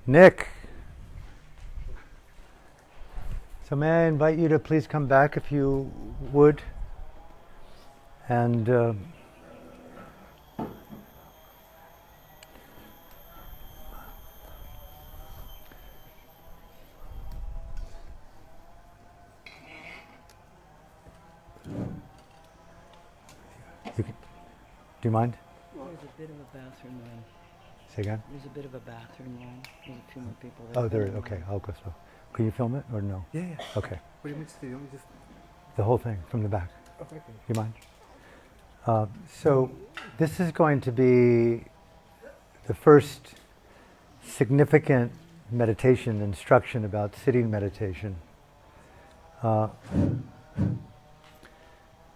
Nick. So may I invite you to please come back if you would. And do you mind? There's a bit of a bathroom line. Say again? There's a bit of a bathroom line. There's a few more people there. Oh, there is. Okay, I'll go slow. Can you film it or no? Yeah. Okay. What do you mean to do? You want me to just... The whole thing from the back. Okay. Do you mind? So this is going to be the first significant meditation instruction about sitting meditation. I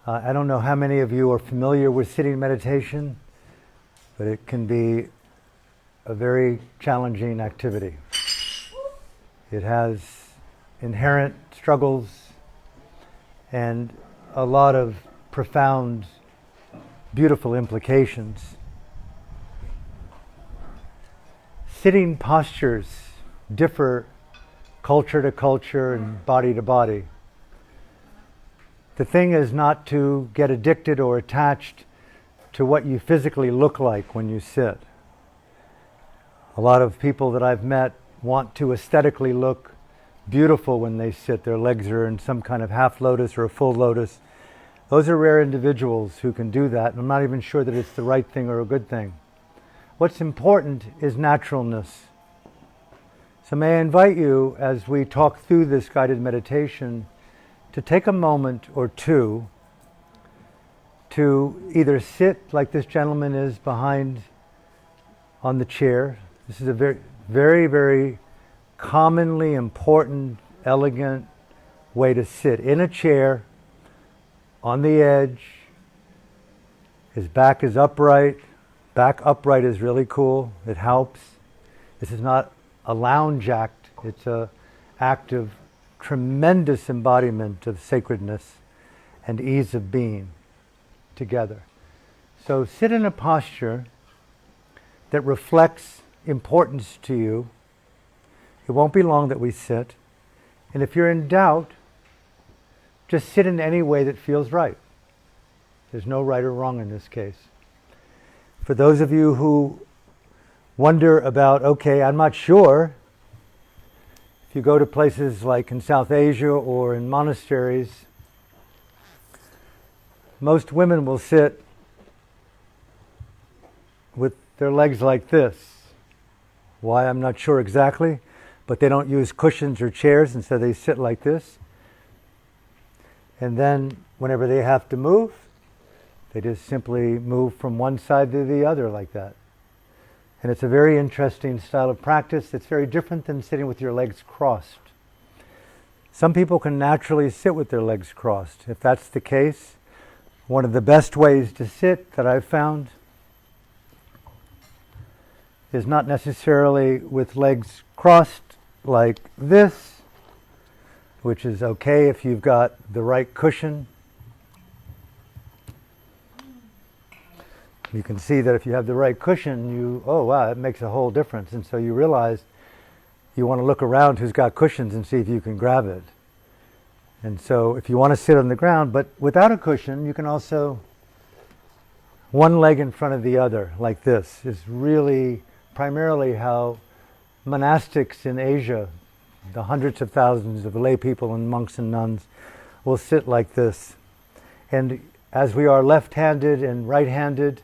don't know how many of you are familiar with sitting meditation, but it can be a very challenging activity. It has inherent struggles and a lot of profound, beautiful implications. Sitting postures differ culture to culture and body to body. The thing is not to get addicted or attached to what you physically look like when you sit. A lot of people that I've met want to aesthetically look beautiful when they sit. Their legs are in some kind of half lotus or a full lotus. Those are rare individuals who can do that, and I'm not even sure that it's the right thing or a good thing. What's important is naturalness. So may I invite you, as we talk through this guided meditation, to take a moment or two to either sit like this gentleman is behind on the chair. This is a very, very, very commonly important, elegant way to sit. In a chair, on the edge, his back is upright. Back upright is really cool. It helps. This is not a lounge act. It's an act of tremendous embodiment of sacredness and ease of being together. So sit in a posture that reflects importance to you. It won't be long that we sit. And if you're in doubt, just sit in any way that feels right. There's no right or wrong in this case. For those of you who wonder about, okay, I'm not sure, if you go to places like in South Asia or in monasteries, most women will sit with their legs like this. Why, I'm not sure exactly, but they don't use cushions or chairs, and so they sit like this. And then whenever they have to move, they just simply move from one side to the other like that. And it's a very interesting style of practice. It's very different than sitting with your legs crossed. Some people can naturally sit with their legs crossed. If that's the case, one of the best ways to sit that I've found is not necessarily with legs crossed like this, which is okay if you've got the right cushion. You can see that if you have the right cushion, oh wow, that makes a whole difference. And so you realize you want to look around who's got cushions and see if you can grab it. And so if you want to sit on the ground, but without a cushion, you can also, one leg in front of the other, like this, is really primarily how monastics in Asia, the hundreds of thousands of lay people and monks and nuns, will sit like this. And as we are left-handed and right-handed,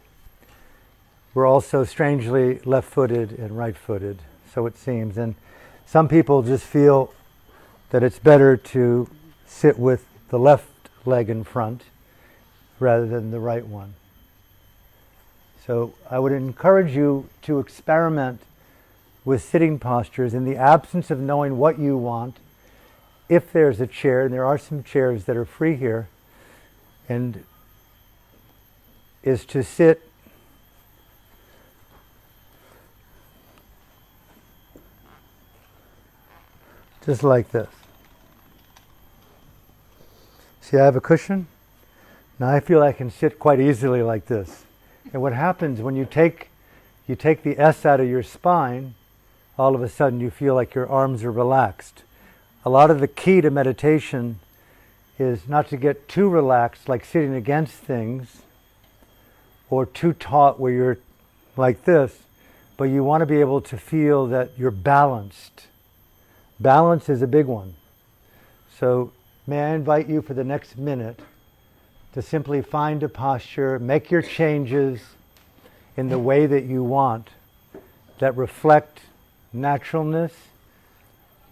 we're also strangely left-footed and right-footed, so it seems. And some people just feel that it's better to sit with the left leg in front rather than the right one. So I would encourage you to experiment with sitting postures in the absence of knowing what you want. If there's a chair, and there are some chairs that are free here, and is to sit just like this. See, I have a cushion. Now I feel I can sit quite easily like this. And what happens when you take the S out of your spine, all of a sudden you feel like your arms are relaxed. A lot of the key to meditation is not to get too relaxed, like sitting against things, or too taut where you're like this, but you want to be able to feel that you're balanced. Balance is a big one. So may I invite you for the next minute to simply find a posture, make your changes in the way that you want, that reflect naturalness,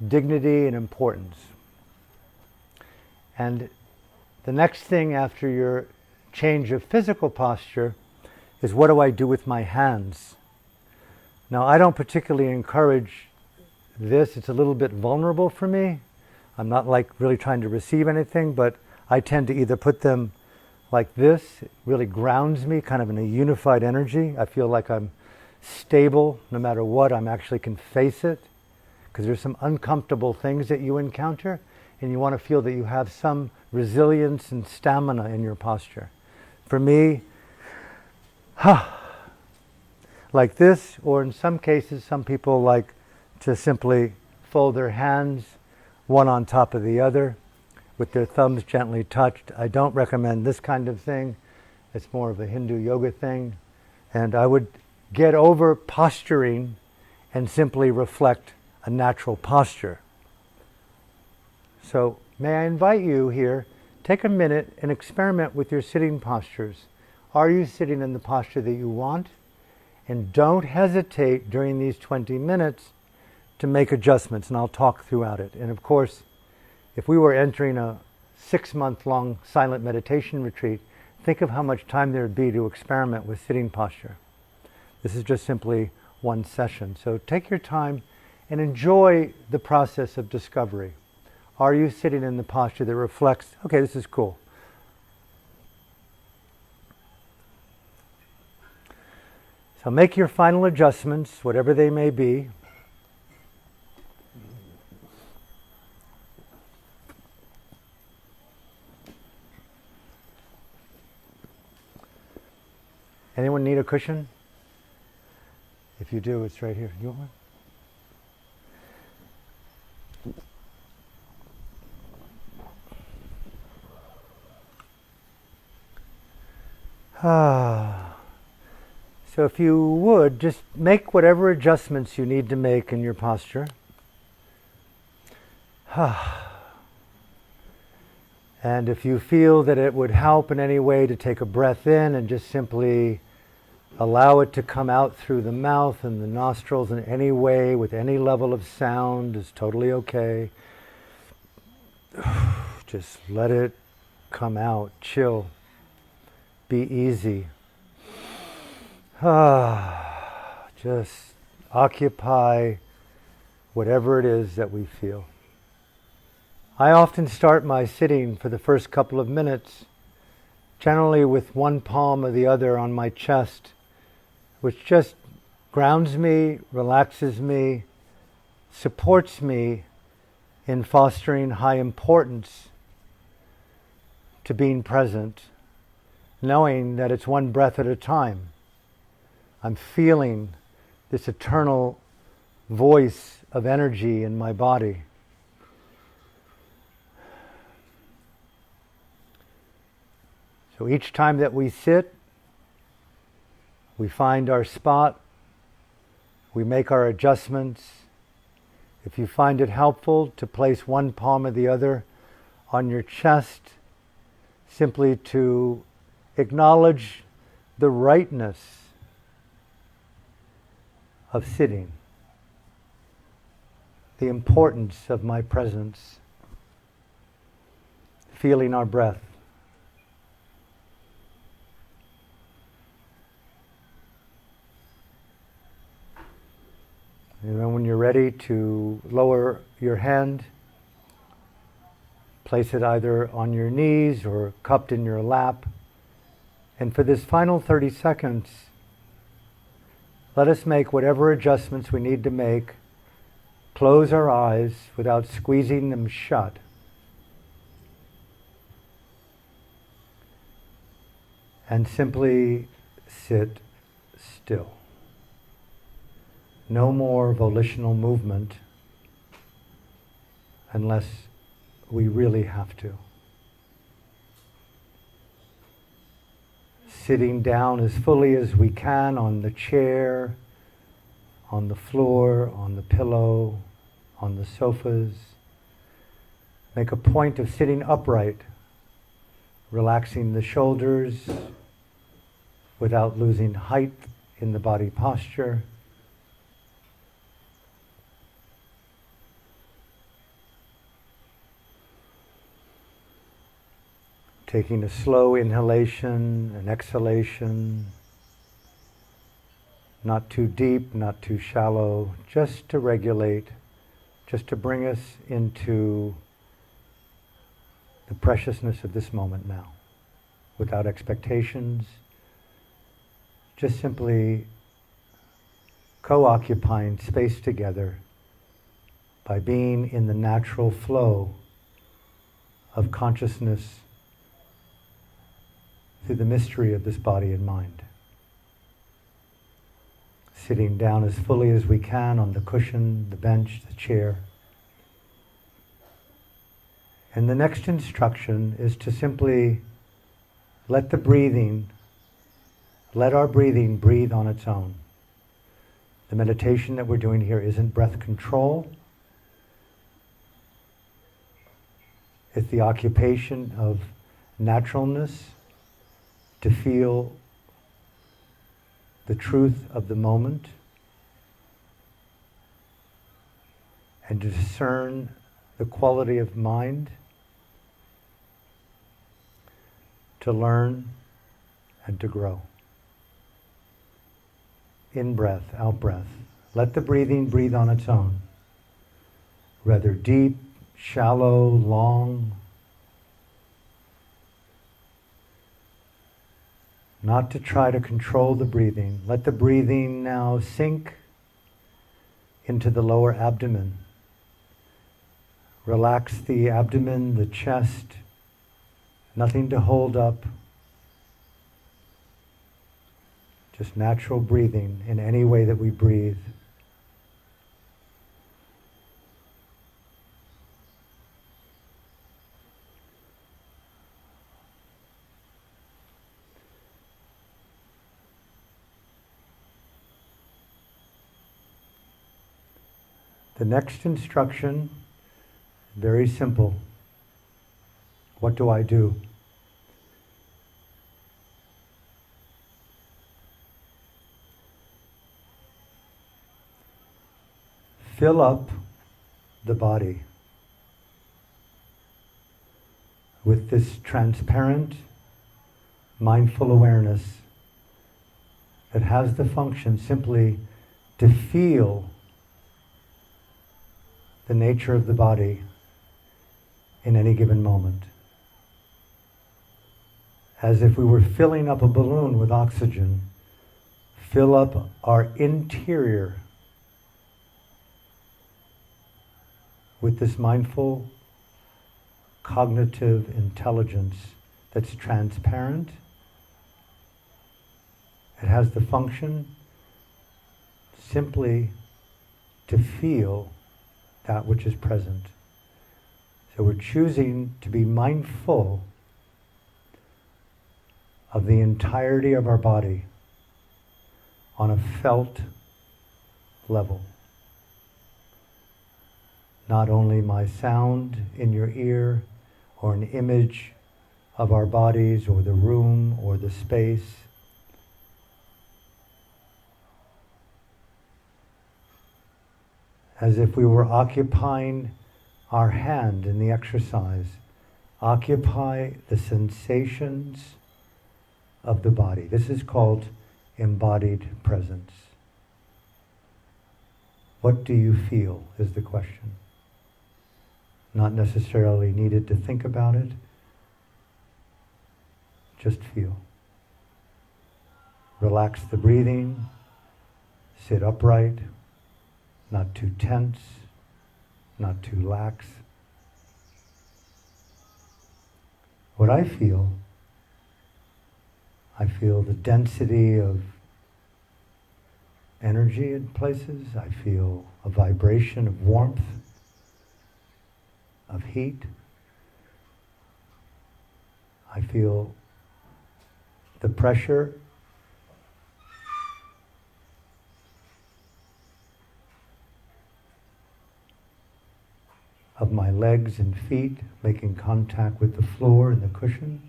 dignity, and importance. And the next thing after your change of physical posture is, what do I do with my hands? Now, I don't particularly encourage this. It's a little bit vulnerable for me. I'm not like really trying to receive anything, but I tend to either put them like this. It really grounds me, kind of in a unified energy. I feel like I'm stable no matter what. I actually can face it, because there's some uncomfortable things that you encounter, and you want to feel that you have some resilience and stamina in your posture. For me, like this, or in some cases, some people like to simply fold their hands one on top of the other with their thumbs gently touched. I don't recommend this kind of thing. It's more of a Hindu yoga thing. And I would get over posturing and simply reflect a natural posture. So may I invite you here, take a minute and experiment with your sitting postures. Are you sitting in the posture that you want? And don't hesitate during these 20 minutes to make adjustments, and I'll talk throughout it. And of course, if we were entering a 6-month-long silent meditation retreat, think of how much time there would be to experiment with sitting posture. This is just simply one session. So take your time and enjoy the process of discovery. Are you sitting in the posture that reflects, okay, this is cool. So make your final adjustments, whatever they may be. Anyone need a cushion? If you do, it's right here. You want one? So if you would, just make whatever adjustments you need to make in your posture. And if you feel that it would help in any way to take a breath in and just simply allow it to come out through the mouth and the nostrils in any way, with any level of sound, is totally okay. Just let it come out. Chill. Be easy. Just occupy whatever it is that we feel. I often start my sitting for the first couple of minutes, generally with one palm or the other on my chest, which just grounds me, relaxes me, supports me in fostering high importance to being present, knowing that it's one breath at a time. I'm feeling this eternal voice of energy in my body. So each time that we sit, we find our spot, we make our adjustments. If you find it helpful to place one palm or the other on your chest, simply to acknowledge the rightness of sitting, the importance of my presence, feeling our breath. And then when you're ready to lower your hand, place it either on your knees or cupped in your lap. And for this final 30 seconds, let us make whatever adjustments we need to make. Close our eyes without squeezing them shut. And simply sit still. No more volitional movement unless we really have to. Sitting down as fully as we can on the chair, on the floor, on the pillow, on the sofas. Make a point of sitting upright, relaxing the shoulders without losing height in the body posture. Taking a slow inhalation and exhalation, not too deep, not too shallow, just to regulate, just to bring us into the preciousness of this moment now, without expectations, just simply co-occupying space together by being in the natural flow of consciousness through the mystery of this body and mind. Sitting down as fully as we can on the cushion, the bench, the chair. And the next instruction is to simply let our breathing breathe on its own. The meditation that we're doing here isn't breath control. It's the occupation of naturalness, to feel the truth of the moment and to discern the quality of mind, to learn and to grow. In breath, out breath. Let the breathing breathe on its own. Whether deep, shallow, long. Not to try to control the breathing. Let the breathing now sink into the lower abdomen. Relax the abdomen, the chest. Nothing to hold up. Just natural breathing in any way that we breathe. The next instruction, very simple. What do I do? Fill up the body with this transparent, mindful awareness that has the function simply to feel the nature of the body in any given moment. As if we were filling up a balloon with oxygen, fill up our interior with this mindful, cognitive intelligence that's transparent. It has the function simply to feel that which is present. So we're choosing to be mindful of the entirety of our body on a felt level. Not only my sound in your ear, or an image of our bodies, or the room, or the space. As if we were occupying our hand in the exercise, occupy the sensations of the body. This is called embodied presence. What do you feel is the question. Not necessarily needed to think about it, just feel. Relax the breathing, sit upright, not too tense, not too lax. What I feel the density of energy in places. I feel a vibration of warmth, of heat. I feel the pressure of my legs and feet making contact with the floor and the cushion.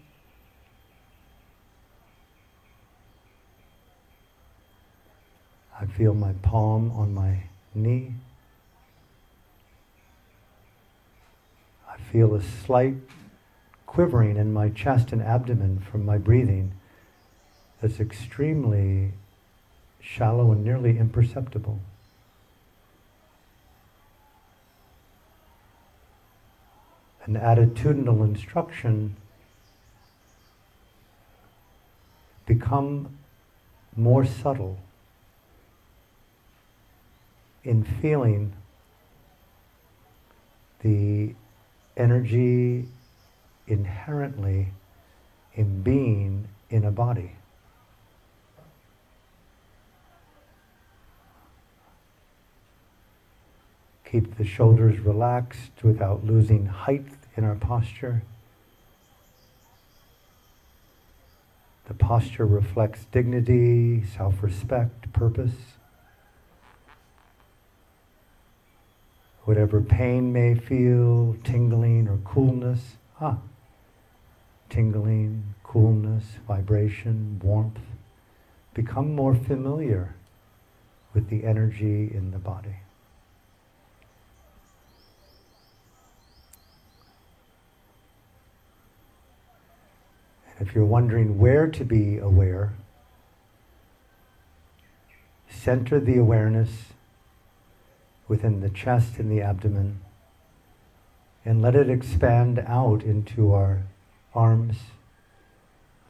I feel my palm on my knee. I feel a slight quivering in my chest and abdomen from my breathing that's extremely shallow and nearly imperceptible. An attitudinal instruction: become more subtle in feeling the energy inherently in being in a body. Keep the shoulders relaxed without losing height in our posture. The posture reflects dignity, self-respect, purpose. Whatever pain may feel, tingling or coolness, tingling, coolness, vibration, warmth, become more familiar with the energy in the body. And if you're wondering where to be aware, center the awareness within the chest and the abdomen, and let it expand out into our arms,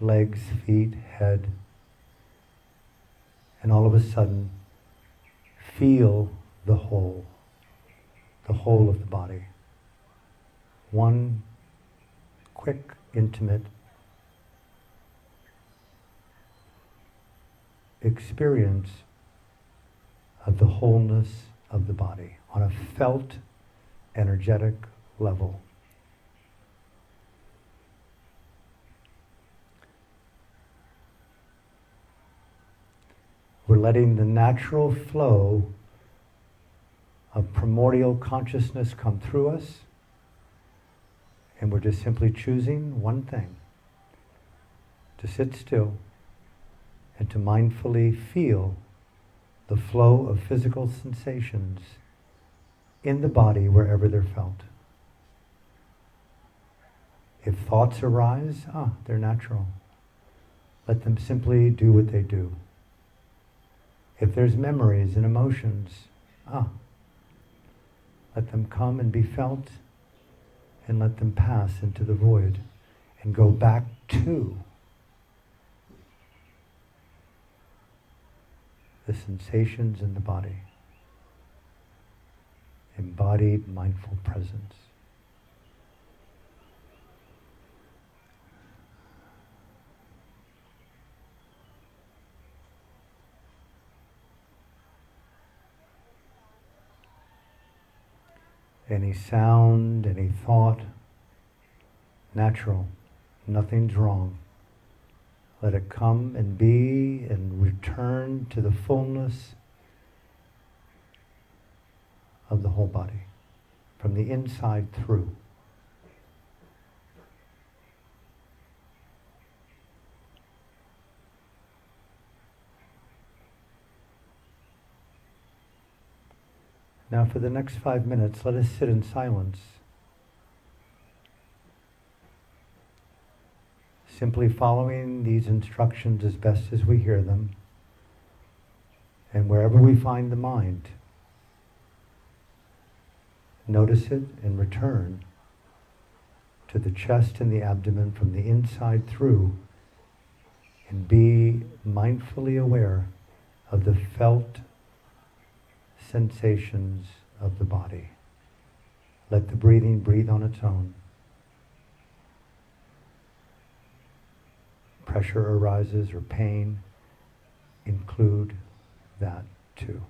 legs, feet, head, and all of a sudden feel the whole of the body. One quick, intimate experience of the wholeness of the body on a felt, energetic level. We're letting the natural flow of primordial consciousness come through us, and we're just simply choosing one thing: to sit still and to mindfully feel the flow of physical sensations in the body wherever they're felt. If thoughts arise, they're natural. Let them simply do what they do. If there's memories and emotions, let them come and be felt, and let them pass into the void and go back to the sensations in the body. Embodied mindful presence. Any sound, any thought, natural, nothing's wrong. Let it come and be and return to the fullness of the whole body, from the inside through. Now for the next 5 minutes, let us sit in silence, simply following these instructions as best as we hear them, and wherever we find the mind, notice it and return to the chest and the abdomen from the inside through, and be mindfully aware of the felt sensations of the body. Let the breathing breathe on its own. Pressure arises or pain, include that. 2.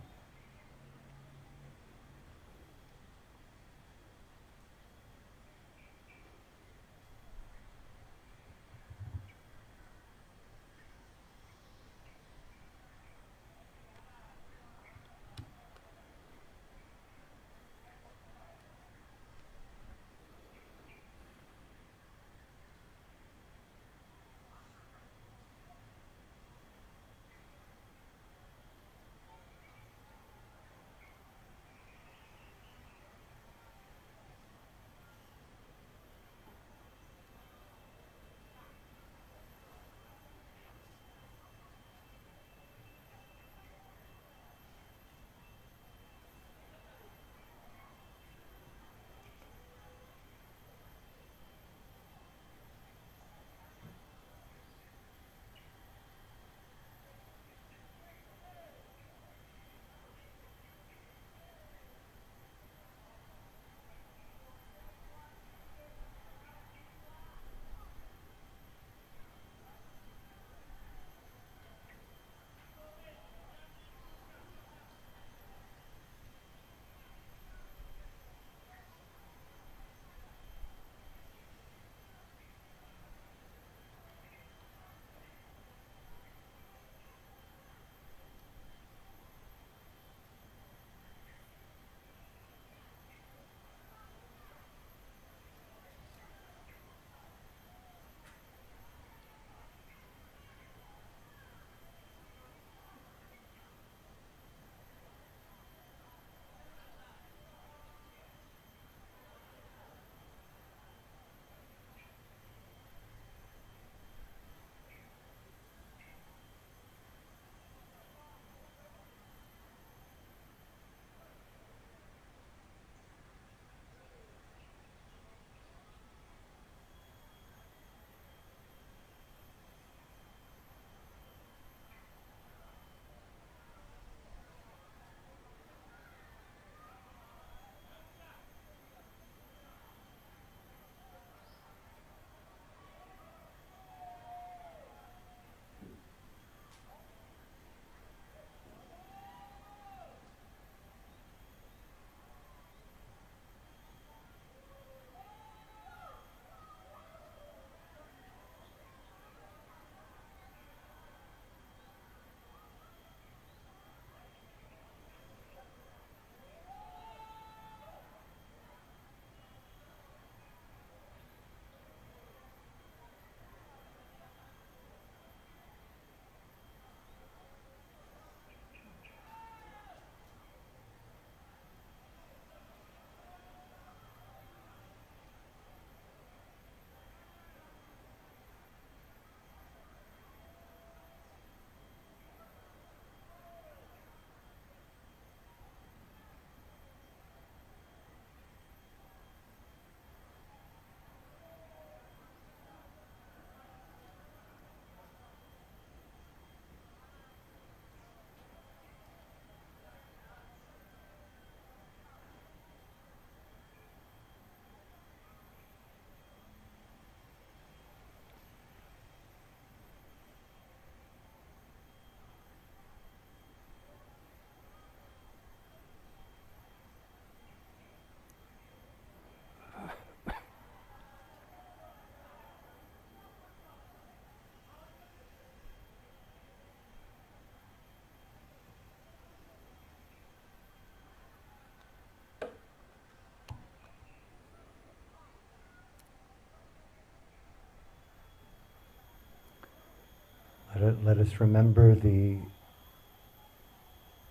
Let us remember the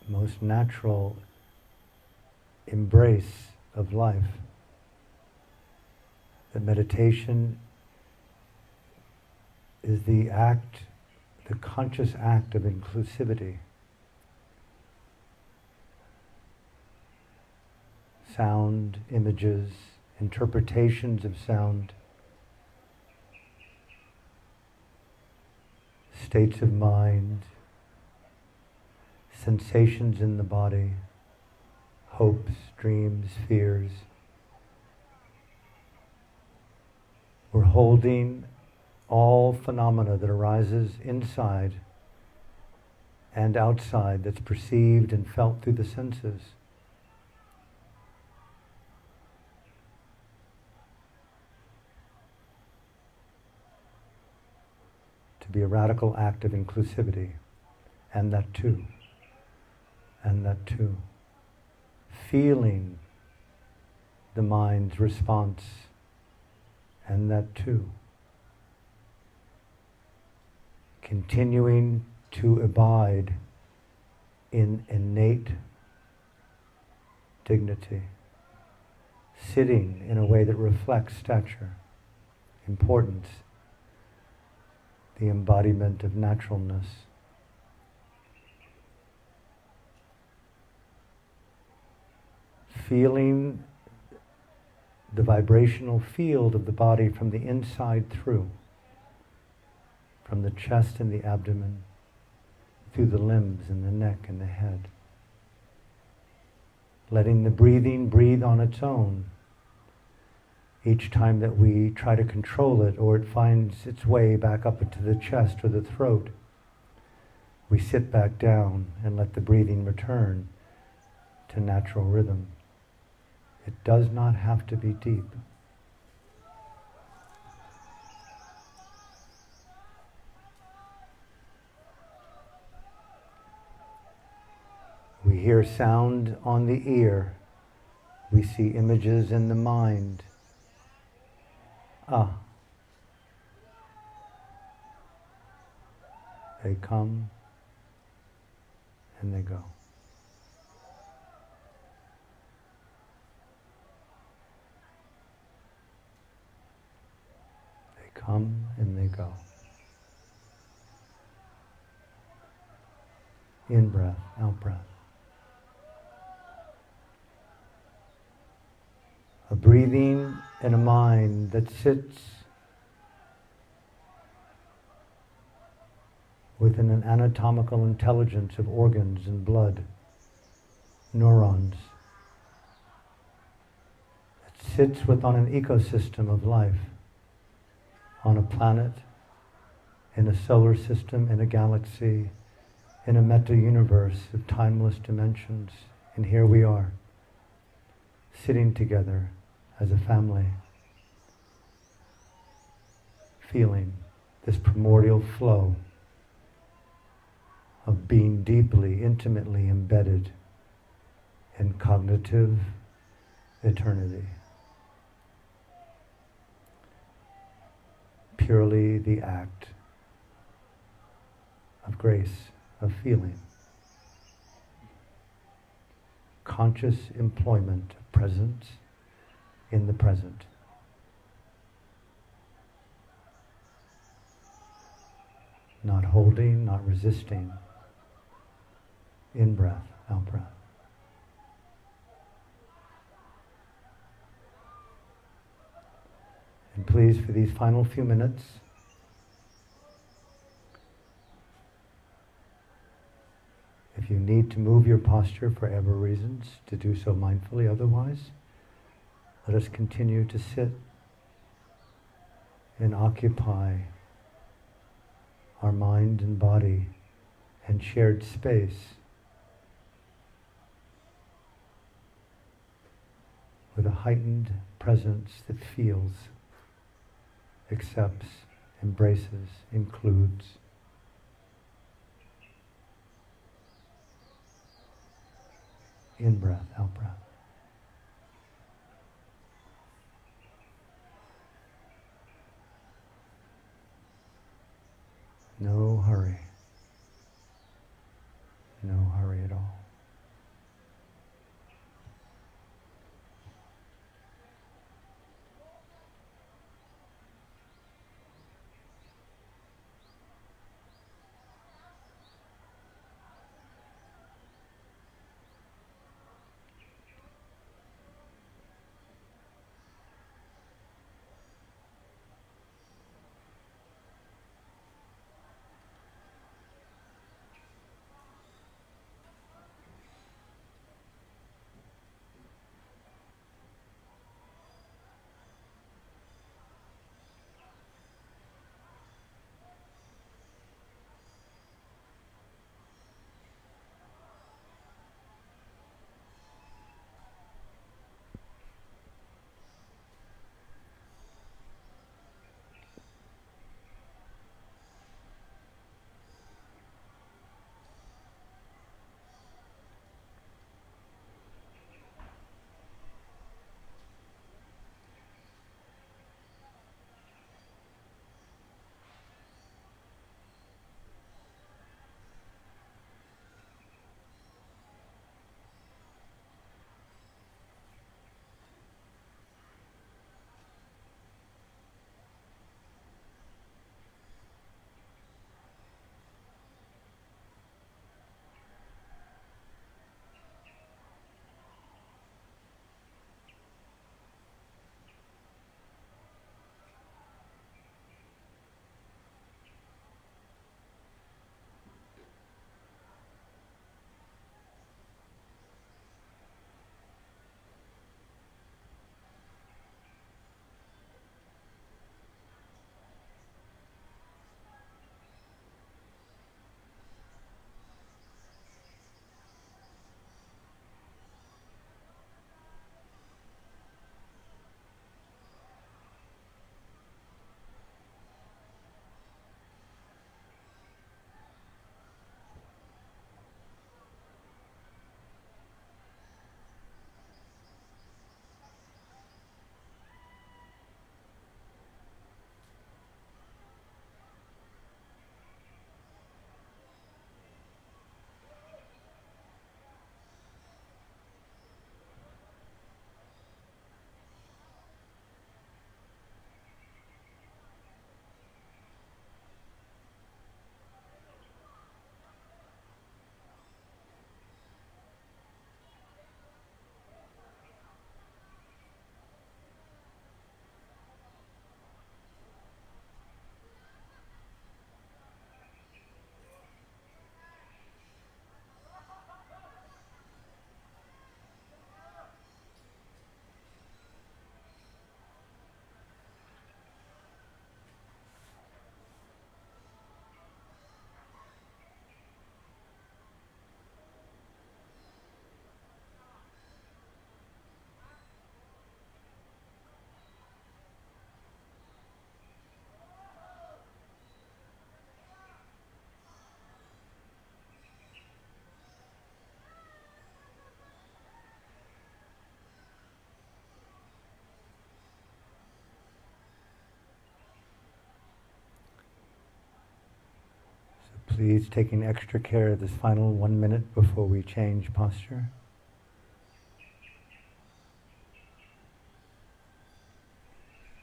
most natural embrace of life. That meditation is the act, the conscious act of inclusivity. Sound, images, interpretations of sound, states of mind, sensations in the body, hopes, dreams, fears. We're holding all phenomena that arises inside and outside that's perceived and felt through the senses. To be a radical act of inclusivity, and that too, and that too. Feeling the mind's response, and that too. Continuing to abide in innate dignity, sitting in a way that reflects stature, importance, the embodiment of naturalness. Feeling the vibrational field of the body from the inside through, from the chest and the abdomen, through the limbs and the neck and the head. Letting the breathing breathe on its own. Each time that we try to control it or it finds its way back up into the chest or the throat, we sit back down and let the breathing return to natural rhythm. It does not have to be deep. We hear sound on the ear. We see images in the mind. They come and they go. They come and they go. In breath, out breath. A breathing and a mind that sits within an anatomical intelligence of organs and blood, neurons. It sits within an ecosystem of life, on a planet, in a solar system, in a galaxy, in a meta-universe of timeless dimensions. And here we are, sitting together as a family, feeling this primordial flow of being deeply, intimately embedded in cognitive eternity. Purely the act of grace, of feeling. Conscious employment of presence in the present. Not holding, not resisting. In breath, out breath. And please, for these final few minutes, if you need to move your posture for whatever reasons, to do so mindfully. Otherwise, let us continue to sit and occupy our mind and body and shared space with a heightened presence that feels, accepts, embraces, includes. In breath, out breath. No hurry. No hurry at all. please taking extra care of this final 1 minute before we change posture.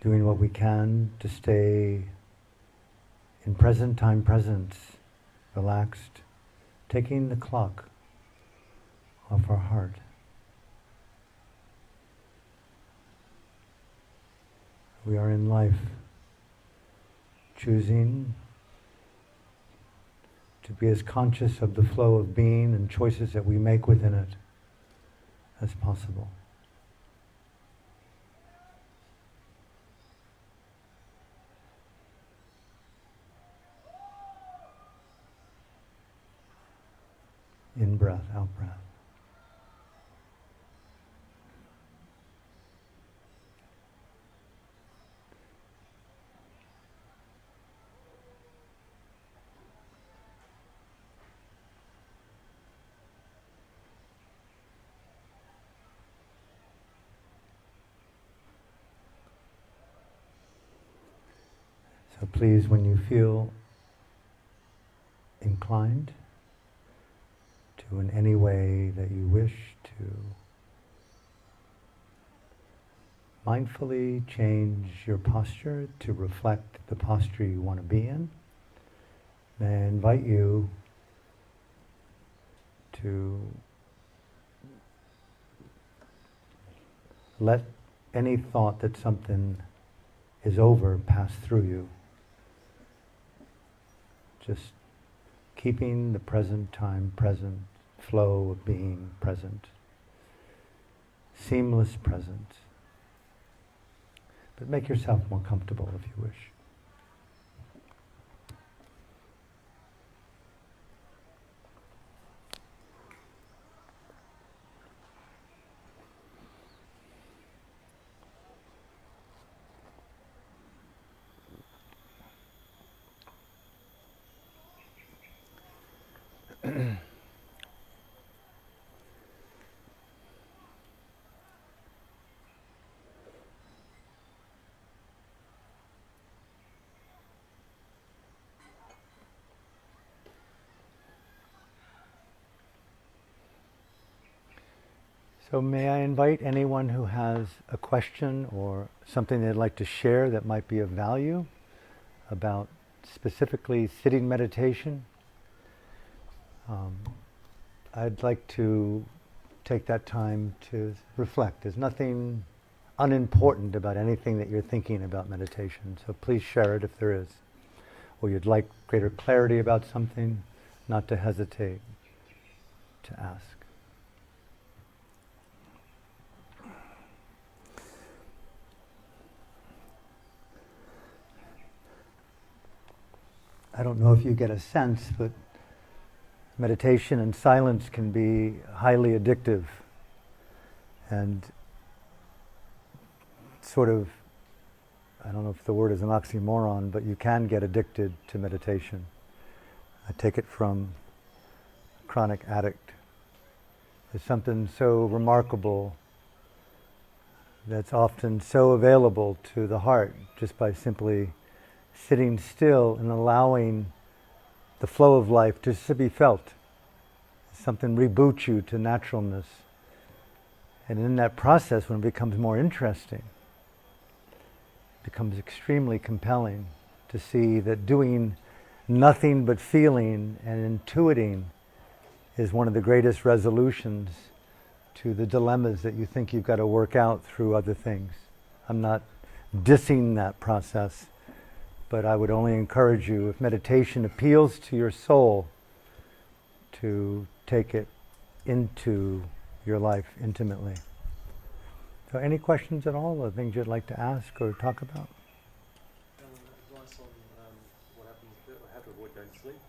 Doing what we can to stay in present time presence, relaxed, taking the clock off our heart. We are in life, choosing to be as conscious of the flow of being and choices that we make within it as possible. In breath, out breath. So please, when you feel inclined to in any way that you wish to mindfully change your posture to reflect the posture you want to be in, I invite you to let any thought that something is over pass through you. Just keeping the present time present, flow of being present, seamless presence. But make yourself more comfortable if you wish. So may I invite anyone who has a question or something they'd like to share that might be of value about specifically sitting meditation? I'd like to take that time to reflect. There's nothing unimportant about anything that you're thinking about meditation, so please share it if there is. Or you'd like greater clarity about something, not to hesitate to ask. I don't know if you get a sense, but meditation and silence can be highly addictive and sort of, I don't know if the word is an oxymoron, but you can get addicted to meditation. I take it from a chronic addict. There's something so remarkable that's often so available to the heart just by simply sitting still and allowing the flow of life just to be felt. Something reboots you to naturalness. And in that process, when it becomes more interesting, it becomes extremely compelling to see that doing nothing but feeling and intuiting is one of the greatest resolutions to the dilemmas that you think you've got to work out through other things. I'm not dissing that process, but I would only encourage you, if meditation appeals to your soul, to take it into your life intimately. So any questions at all, or things you'd like to ask or talk about? Advice on what happens, how to avoid going to sleep?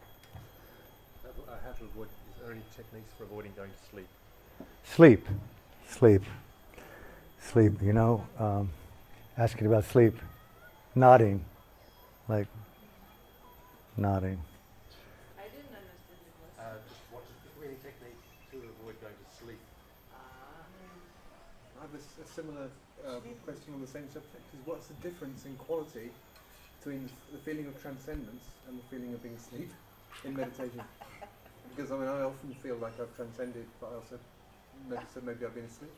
How to avoid, is there any techniques for avoiding going to sleep? Sleep, you know, asking about sleep, nodding. Like nodding. I didn't understand the question. Just what are any techniques to avoid going to sleep? I have a similar question on the same subject. Is what's the difference in quality between the feeling of transcendence and the feeling of being asleep? in meditation? Because I mean, I often feel like I've transcended, but I also maybe I've been asleep.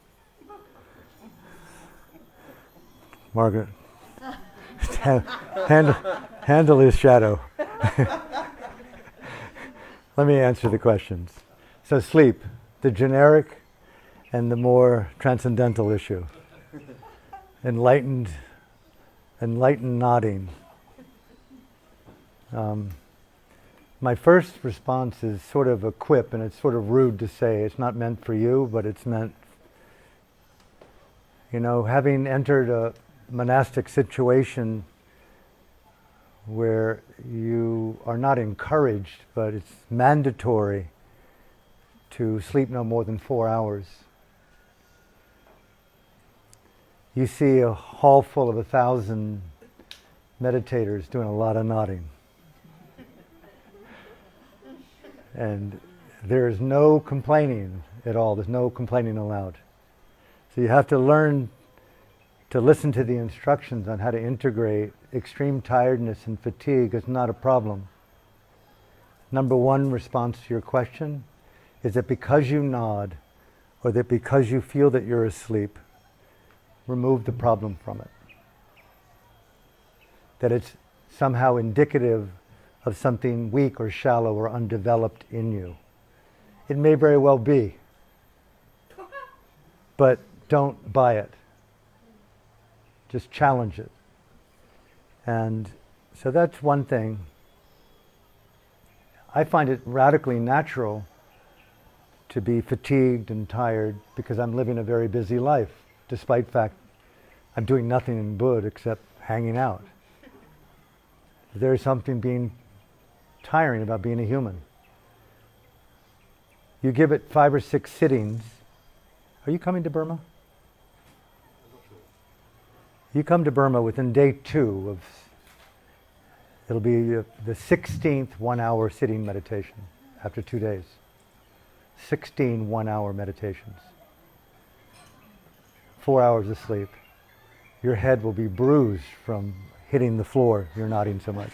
Margaret, handle his shadow. Let me answer the questions. So sleep, the generic and the more transcendental issue. Enlightened nodding. My first response is sort of a quip, and it's sort of rude to say. It's not meant for you, but it's meant, having entered a monastic situation where you are not encouraged, but it's mandatory to sleep no more than 4 hours. You see a hall full of 1,000 meditators doing a lot of nodding. And there's no complaining at all. There's no complaining allowed. So you have to learn to listen to the instructions on how to integrate extreme tiredness and fatigue is not a problem. Number one response to your question is that because you nod, or that because you feel that you're asleep, remove the problem from it. That it's somehow indicative of something weak or shallow or undeveloped in you. It may very well be, but don't buy it. Just challenge it. And so that's one thing. I find it radically natural to be fatigued and tired because I'm living a very busy life, despite the fact I'm doing nothing in Ubud except hanging out. There's something being tiring about being a human. You give it 5 or 6 sittings. Are you coming to Burma? You come to Burma within day 2 of, it'll be the 16th 1-hour sitting meditation after 2 days. 16 1-hour meditations. 4 hours of sleep. Your head will be bruised from hitting the floor. You're nodding so much.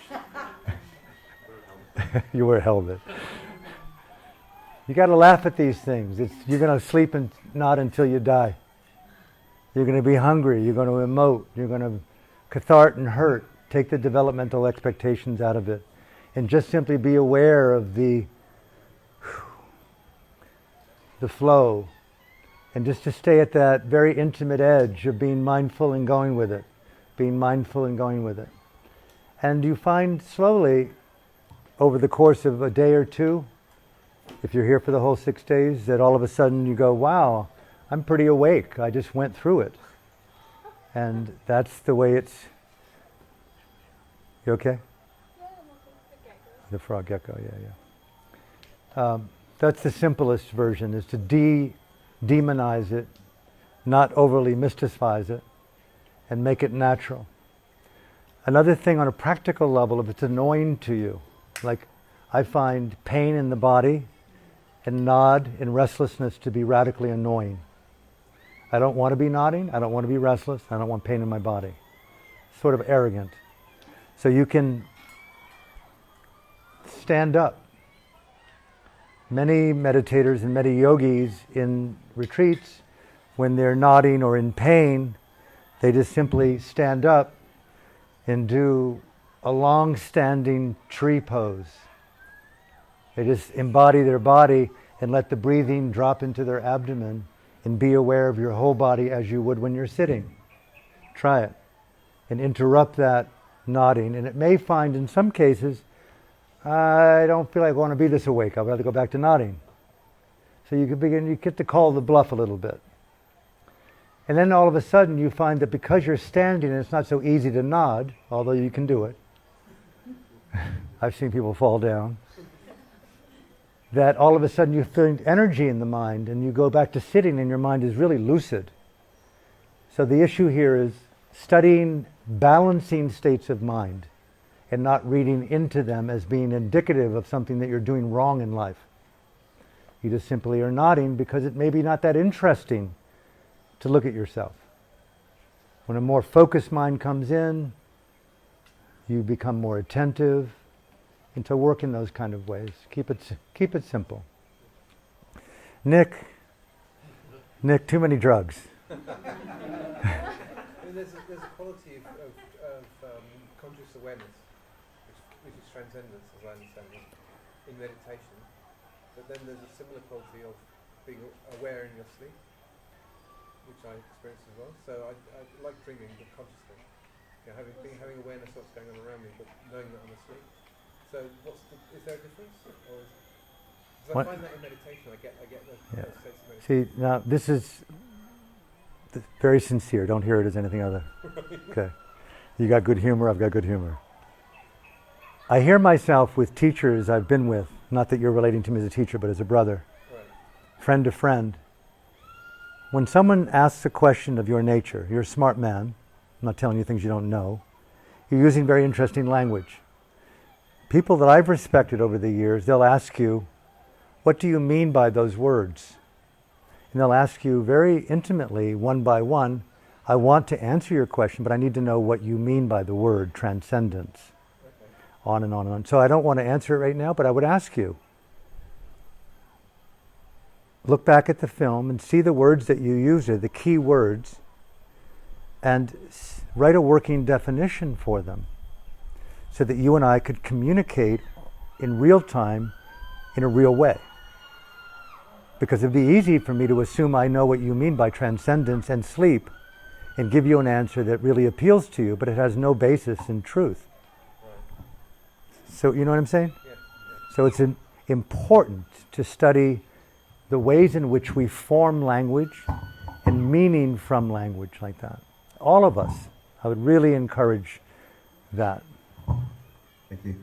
You wear a helmet. You got to laugh at these things. You're going to sleep and nod until you die. You're going to be hungry. You're going to emote. You're going to cathart and hurt. Take the developmental expectations out of it. And just simply be aware of the flow. And just to stay at that very intimate edge of being mindful and going with it. Being mindful and going with it. And you find slowly, over the course of a day or two, if you're here for the whole 6 days, that all of a sudden you go, wow, I'm pretty awake. I just went through it. And that's the way it's... You okay? Yeah, I'm okay. The frog gecko, yeah. That's the simplest version, is to demonize it, not overly mystifize it, and make it natural. Another thing on a practical level, if it's annoying to you, like I find pain in the body and nod and restlessness to be radically annoying. I don't want to be nodding, I don't want to be restless, I don't want pain in my body. Sort of arrogant. So you can stand up. Many meditators and many yogis in retreats, when they're nodding or in pain, they just simply stand up and do a long-standing tree pose. They just embody their body and let the breathing drop into their abdomen and be aware of your whole body as you would when you're sitting. Try it. And interrupt that nodding. And it may find in some cases, I don't feel like I want to be this awake. I'd rather go back to nodding. So you get to call the bluff a little bit. And then all of a sudden you find that because you're standing and it's not so easy to nod, although you can do it. I've seen people fall down. That all of a sudden you feel energy in the mind and you go back to sitting and your mind is really lucid. So the issue here is studying balancing states of mind and not reading into them as being indicative of something that you're doing wrong in life. You just simply are nodding because it may be not that interesting to look at yourself. When a more focused mind comes in, you become more attentive, And to work in those kind of ways. Keep it simple. Nick, too many drugs. I mean, there's a quality of conscious awareness, which is transcendence, as I understand it, in meditation. But then there's a similar quality of being aware in your sleep, which I experience as well. So I like dreaming, but consciously. You know, having awareness of what's going on around me, but knowing that I'm asleep. So is there a difference? Or because I find that in meditation, I get the states of meditation. See, now this is very sincere. Don't hear it as anything other. Okay. You got good humor, I've got good humor. I hear myself with teachers I've been with, not that you're relating to me as a teacher, but as a brother, Right. friend to friend. When someone asks a question of your nature, you're a smart man, I'm not telling you things you don't know, you're using very interesting language. People that I've respected over the years, they'll ask you, what do you mean by those words? And they'll ask you very intimately, one by one, I want to answer your question, but I need to know what you mean by the word transcendence. Okay. On and on and on. So I don't want to answer it right now, but I would ask you, look back at the film and see the words that you use there, the key words, and write a working definition for them so that you and I could communicate in real time in a real way. Because it'd be easy for me to assume I know what you mean by transcendence and sleep and give you an answer that really appeals to you, but it has no basis in truth. Right. So you know what I'm saying? Yeah. So it's important to study the ways in which we form language and meaning from language like that. All of us. I would really encourage that. Thank you.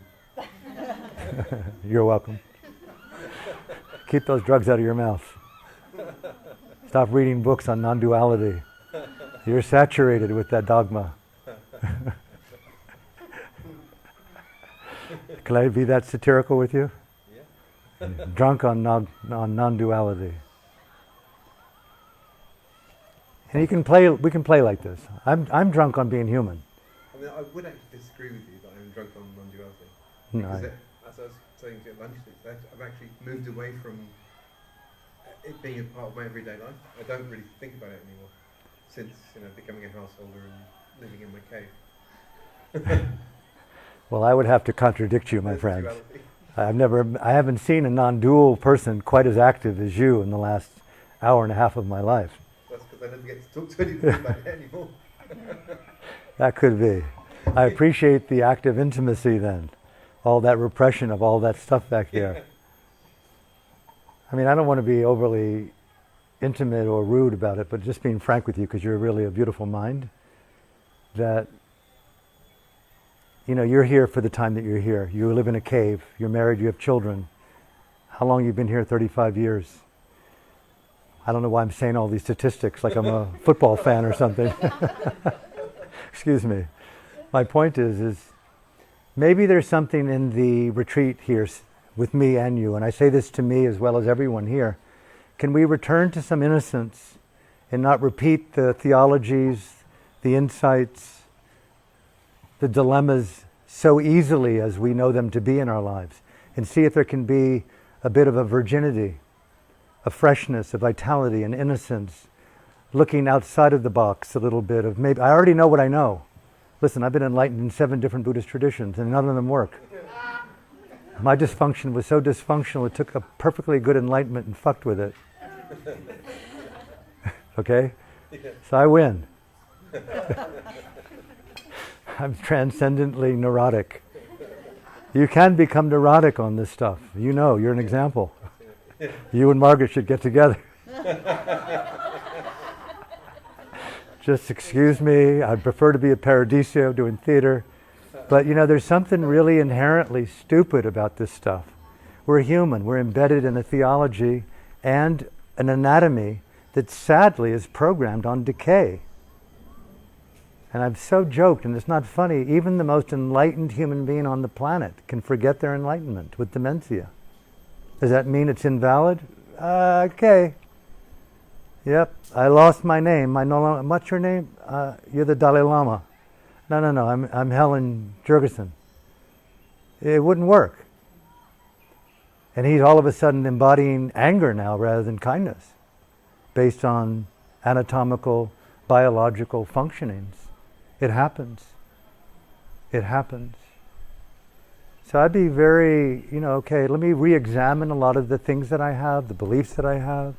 You're welcome. Keep those drugs out of your mouth. Stop reading books on non-duality. You're saturated with that dogma. Can I be that satirical with you? Yeah. Drunk on non-duality. And we can play like this. I'm drunk on being human. I mean, I would actually disagree with you that I'm drunk on non-duality. No, Because as I was saying to you at lunch, I've actually moved away from it being a part of my everyday life. I don't really think about it anymore since becoming a householder and living in my cave. well, I would have to contradict you, my There's friend. duality. I haven't seen a non-dual person quite as active as you in the last hour and a half of my life. That's because I never get to talk to anybody about it anymore. That could be. I appreciate the active intimacy then. All that repression of all that stuff back there. I mean, I don't want to be overly intimate or rude about it, but just being frank with you, because you're really a beautiful mind, that, you're here for the time that you're here. You live in a cave, you're married, you have children. How long have you been here? 35 years. I don't know why I'm saying all these statistics like I'm a football fan or something. Excuse me. My point is maybe there's something in the retreat here with me and you, and I say this to me as well as everyone here. Can we return to some innocence and not repeat the theologies, the insights, the dilemmas so easily as we know them to be in our lives, and see if there can be a bit of a virginity, a freshness, a vitality, an innocence, looking outside of the box a little bit of maybe, I already know what I know. Listen, I've been enlightened in 7 different Buddhist traditions, and none of them work. My dysfunction was so dysfunctional, it took a perfectly good enlightenment and fucked with it. Okay? So I win. I'm transcendently neurotic. You can become neurotic on this stuff. You're an example. You and Margaret should get together. Just excuse me, I'd prefer to be a Paradiso doing theater. But there's something really inherently stupid about this stuff. We're human, we're embedded in a theology and an anatomy that sadly is programmed on decay. And I've so joked, and it's not funny, even the most enlightened human being on the planet can forget their enlightenment with dementia. Does that mean it's invalid? Okay. Yep, I lost my name. What's your name? You're the Dalai Lama. No, I'm Helen Jurgensen. It wouldn't work. And he's all of a sudden embodying anger now rather than kindness, based on anatomical, biological functionings. It happens. It happens. So I'd be very, okay, let me re-examine a lot of the things that I have, the beliefs that I have.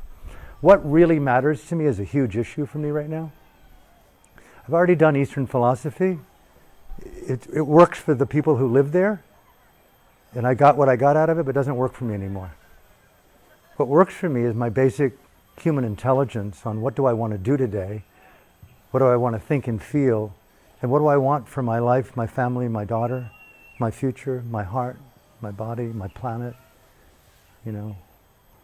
What really matters to me is a huge issue for me right now. I've already done Eastern philosophy. It works for the people who live there, and I got what I got out of it, but it doesn't work for me anymore. What works for me is my basic human intelligence on what do I want to do today, what do I want to think and feel, and what do I want for my life, my family, my daughter, my future, my heart, my body, my planet,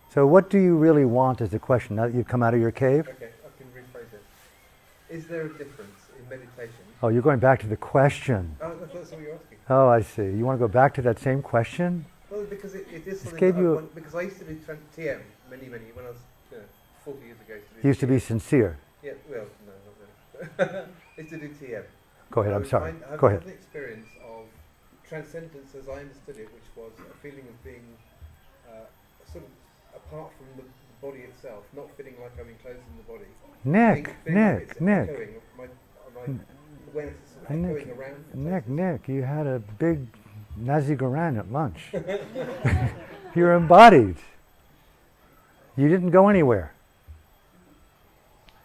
So what do you really want is the question, now that you've come out of your cave? Okay, I can rephrase it. Is there a difference in meditation? Oh, you're going back to the question. Oh, that's what you're asking. Oh, I see. You want to go back to that same question? Well, because it is something gave that you I want, because I used to do TM many, when I was 40 years ago. You used to be sincere. Yeah, well, no, not really. I used to do TM. Go ahead, I'm sorry. I've Go had ahead. the experience of transcendence as I understood it, which was a feeling of being sort of apart from the body itself, not feeling like I'm enclosed in the body. Nick, Nick. My awareness is echoing around. Nick, you had a big Nazi Garan at lunch. You're embodied. You didn't go anywhere.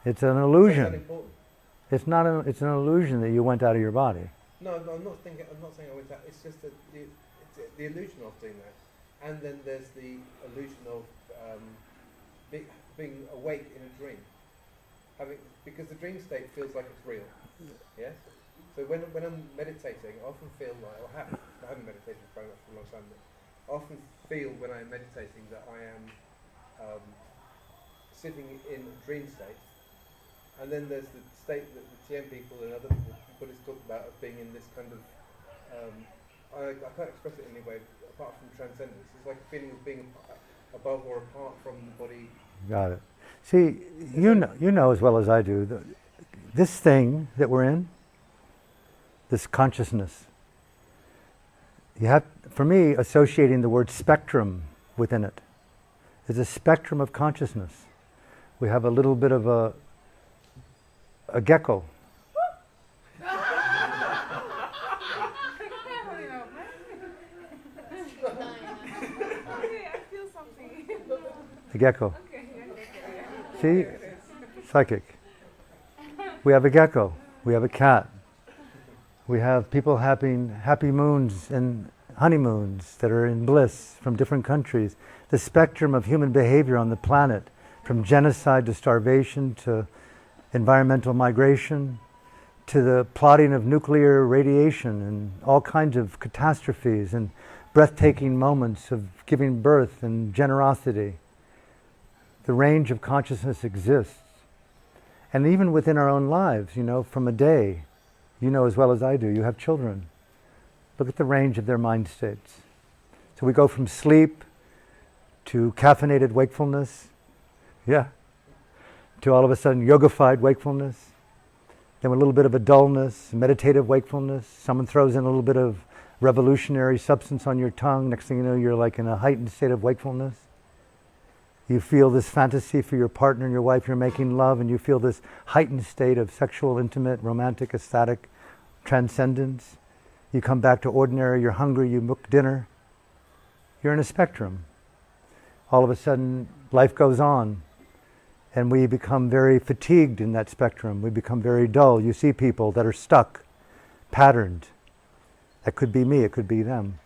It's an illusion. It's not. It's an illusion that you went out of your body. No, I'm not saying I went out. It's just that it's the illusion of doing that, and then there's the illusion of being awake in a dream, because the dream state feels like it's real. Yes. So when I'm meditating, I often feel like I haven't meditated very much for a long time, but I often feel when I'm meditating that I am sitting in a dream state. And then there's the state that the TM people and other Buddhists talk about of being in this kind of, I can't express it in any way apart from transcendence. It's like a feeling of being above or apart from the body. Got it. See, you know as well as I do, this thing that we're in, this consciousness, you have, for me, associating the word spectrum within it. It's a spectrum of consciousness. We have a little bit of a gecko. A gecko. See? Psychic. We have a gecko. We have a cat. We have people having happy moons and honeymoons that are in bliss from different countries. The spectrum of human behavior on the planet, from genocide to starvation to environmental migration, to the plotting of nuclear radiation and all kinds of catastrophes and breathtaking moments of giving birth and generosity. The range of consciousness exists. And even within our own lives, from a day, as well as I do, you have children. Look at the range of their mind states. So we go from sleep to caffeinated wakefulness, to all of a sudden yogified wakefulness, then with a little bit of a dullness, meditative wakefulness. Someone throws in a little bit of revolutionary substance on your tongue. Next thing you know, you're like in a heightened state of wakefulness. You feel this fantasy for your partner and your wife, you're making love, and you feel this heightened state of sexual, intimate, romantic, ecstatic transcendence. You come back to ordinary, you're hungry, you cook dinner. You're in a spectrum. All of a sudden, life goes on. And we become very fatigued in that spectrum. We become very dull. You see people that are stuck, patterned. That could be me, it could be them.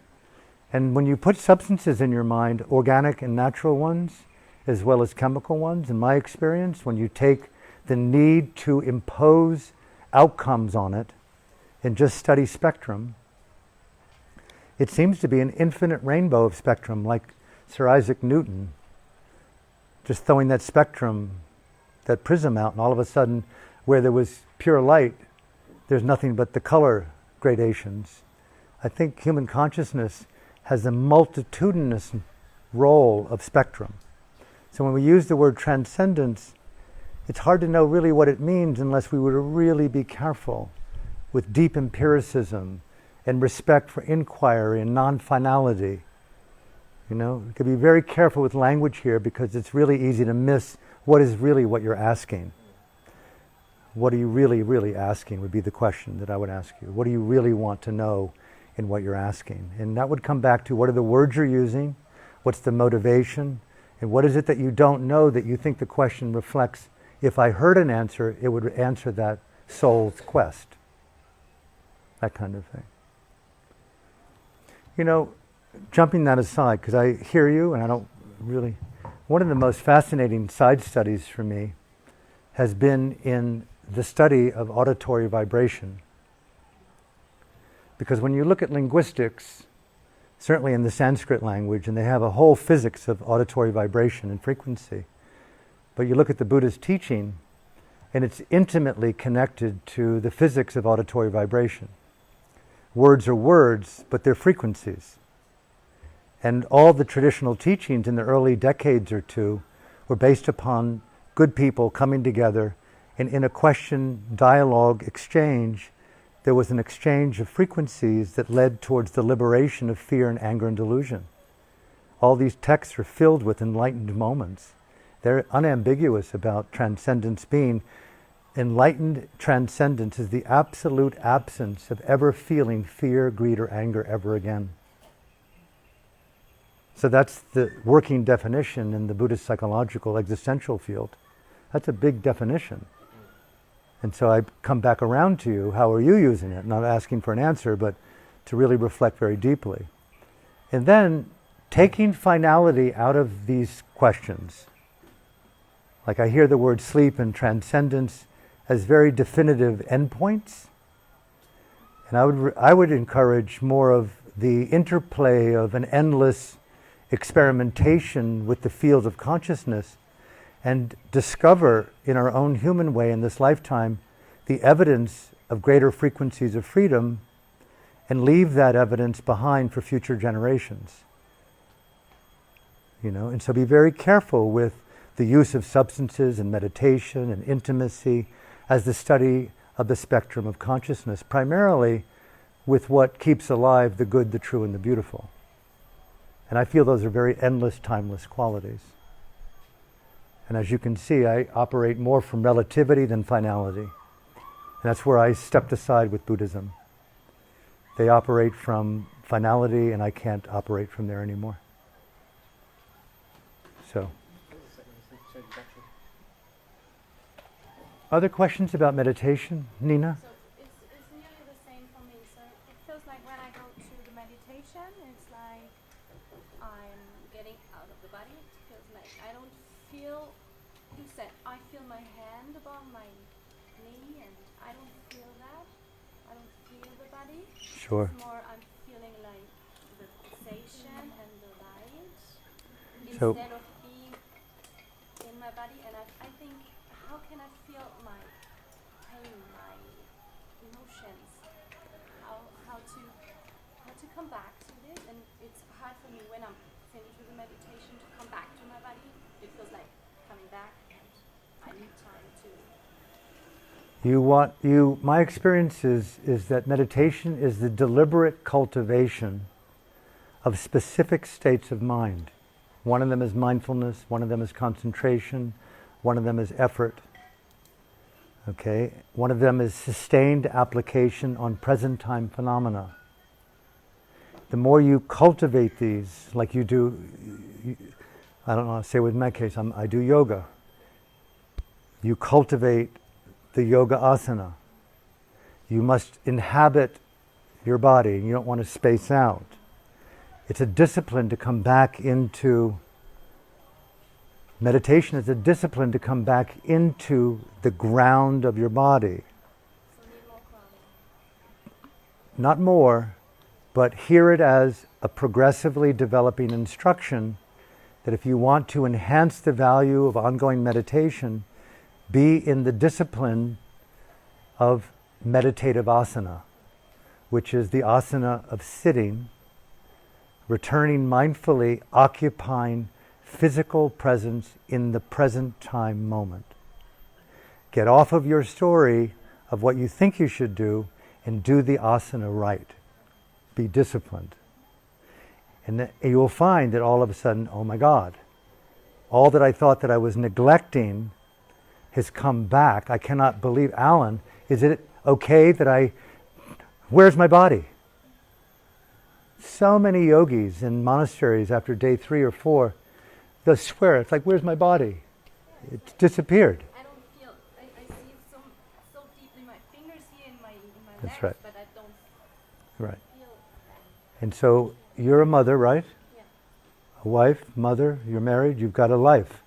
And when you put substances in your mind, organic and natural ones, as well as chemical ones, in my experience, when you take the need to impose outcomes on it and just study spectrum, it seems to be an infinite rainbow of spectrum, like Sir Isaac Newton, just throwing that spectrum, that prism out, and all of a sudden, where there was pure light, there's nothing but the color gradations. I think human consciousness has a multitudinous role of spectrum. So when we use the word transcendence, it's hard to know really what it means unless we were to really be careful with deep empiricism and respect for inquiry and non-finality. You know, you could be very careful with language here because it's really easy to miss what is really what you're asking. What are you really, really asking would be the question that I would ask you. What do you really want to know in what you're asking? And that would come back to what are the words you're using, what's the motivation, and what is it that you don't know that you think the question reflects. If I heard an answer, it would answer that soul's quest. That kind of thing. You know, jumping that aside, because I hear you and I don't really... One of the most fascinating side studies for me has been in the study of auditory vibration. Because when you look at linguistics, certainly in the Sanskrit language, and they have a whole physics of auditory vibration and frequency, but you look at the Buddha's teaching, and it's intimately connected to the physics of auditory vibration. Words are words, but they're frequencies. And all the traditional teachings in the early decades or two were based upon good people coming together, and in a question, dialogue, exchange, there was an exchange of frequencies that led towards the liberation of fear and anger and delusion. All these texts are filled with enlightened moments. They're unambiguous about transcendence being. Enlightened transcendence is the absolute absence of ever feeling fear, greed, or anger ever again. So that's the working definition in the Buddhist psychological existential field. That's a big definition. And so I come back around to you, how are you using it? Not asking for an answer, but to really reflect very deeply. And then taking finality out of these questions. Like I hear the word sleep and transcendence as very definitive endpoints. And I would encourage more of the interplay of an endless experimentation with the field of consciousness and discover in our own human way in this lifetime the evidence of greater frequencies of freedom and leave that evidence behind for future generations. You know, and so be very careful with the use of substances and meditation and intimacy as the study of the spectrum of consciousness, primarily with what keeps alive the good, the true, and the beautiful. And I feel those are very endless, timeless qualities. And as you can see, I operate more from relativity than finality. And that's where I stepped aside with Buddhism. They operate from finality, and I can't operate from there anymore. So. Other questions about meditation? Nina? So it's nearly the same for me. So it feels like when I go to the meditation, it's like I'm getting out of the body. It feels like I don't feel, you said, I feel my hand above my knee and I don't feel that. I don't feel the body. Sure. It's more I'm feeling like the sensation and the light So- instead of being in my body. And I think, how can I feel my pain, my emotions? How to come back to this? And it's hard for me when I'm finished with the meditation to come back to my body. It feels like coming back, and I need time to. My experience is that meditation is the deliberate cultivation of specific states of mind. One of them is mindfulness, one of them is concentration, one of them is effort. Okay? One of them is sustained application on present time phenomena. The more you cultivate these, like you do, I don't know, say with my case, I do yoga. You cultivate the yoga asana. You must inhabit your body. You don't want to space out. It's a discipline to come back into meditation is a discipline to come back into the ground of your body. So need more grounding. Not more, but hear it as a progressively developing instruction that if you want to enhance the value of ongoing meditation, be in the discipline of meditative asana, which is the asana of sitting, returning mindfully, occupying physical presence in the present time moment. Get off of your story of what you think you should do and do the asana right. be disciplined. And you will find that all of a sudden, oh my God, all that I thought that I was neglecting has come back. I cannot believe, Alan, is it okay that where's my body? So many yogis in monasteries after day 3 or 4, they'll swear, it's like, where's my body? It's disappeared. I don't feel. I see it so deeply. My fingers here in my That's legs, right. but I don't Right. feel that. And so you're a mother, right? Yeah. A wife, mother, you're married, you've got a life.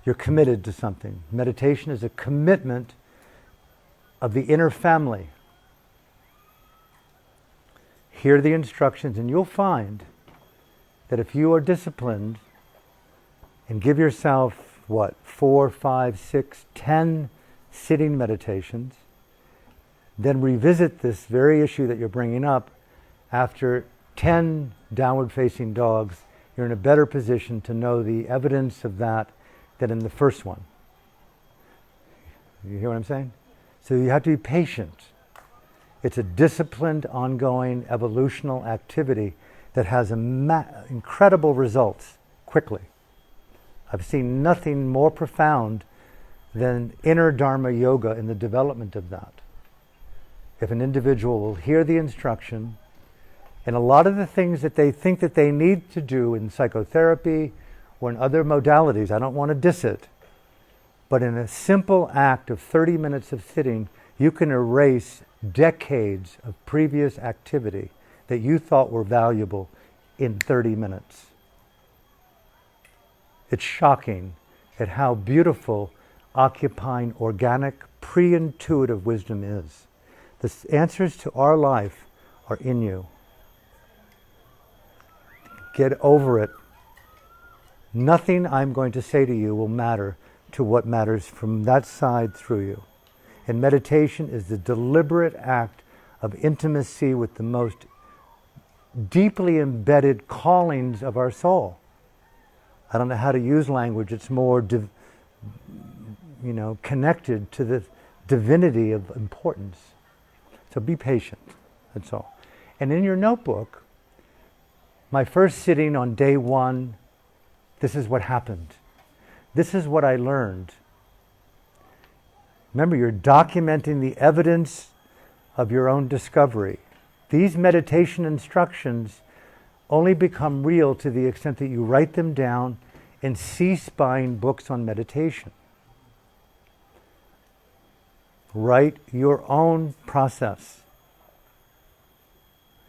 You're committed to something. Meditation is a commitment of the inner family. Hear the instructions, and you'll find that if you are disciplined and give yourself, 4, 5, 6, 10 sitting meditations, then revisit this very issue that you're bringing up after 10 downward facing dogs, you're in a better position to know the evidence of that than in the first one. You hear what I'm saying? So you have to be patient. It's a disciplined, ongoing, evolutional activity that has incredible results quickly. I've seen nothing more profound than inner Dharma yoga in the development of that. If an individual will hear the instruction, and a lot of the things that they think that they need to do in psychotherapy or in other modalities, I don't want to diss it, but in a simple act of 30 minutes of sitting, you can erase decades of previous activity that you thought were valuable in 30 minutes. It's shocking at how beautiful occupying organic, pre-intuitive wisdom is. The answers to our life are in you. Get over it. Nothing I'm going to say to you will matter to what matters from that side through you. And meditation is the deliberate act of intimacy with the most deeply embedded callings of our soul. I don't know how to use language. It's more, connected to the divinity of importance. So be patient. That's all. And in your notebook, my first sitting on day 1, this is what happened. This is what I learned. Remember, you're documenting the evidence of your own discovery. These meditation instructions only become real to the extent that you write them down and cease buying books on meditation. Write your own process.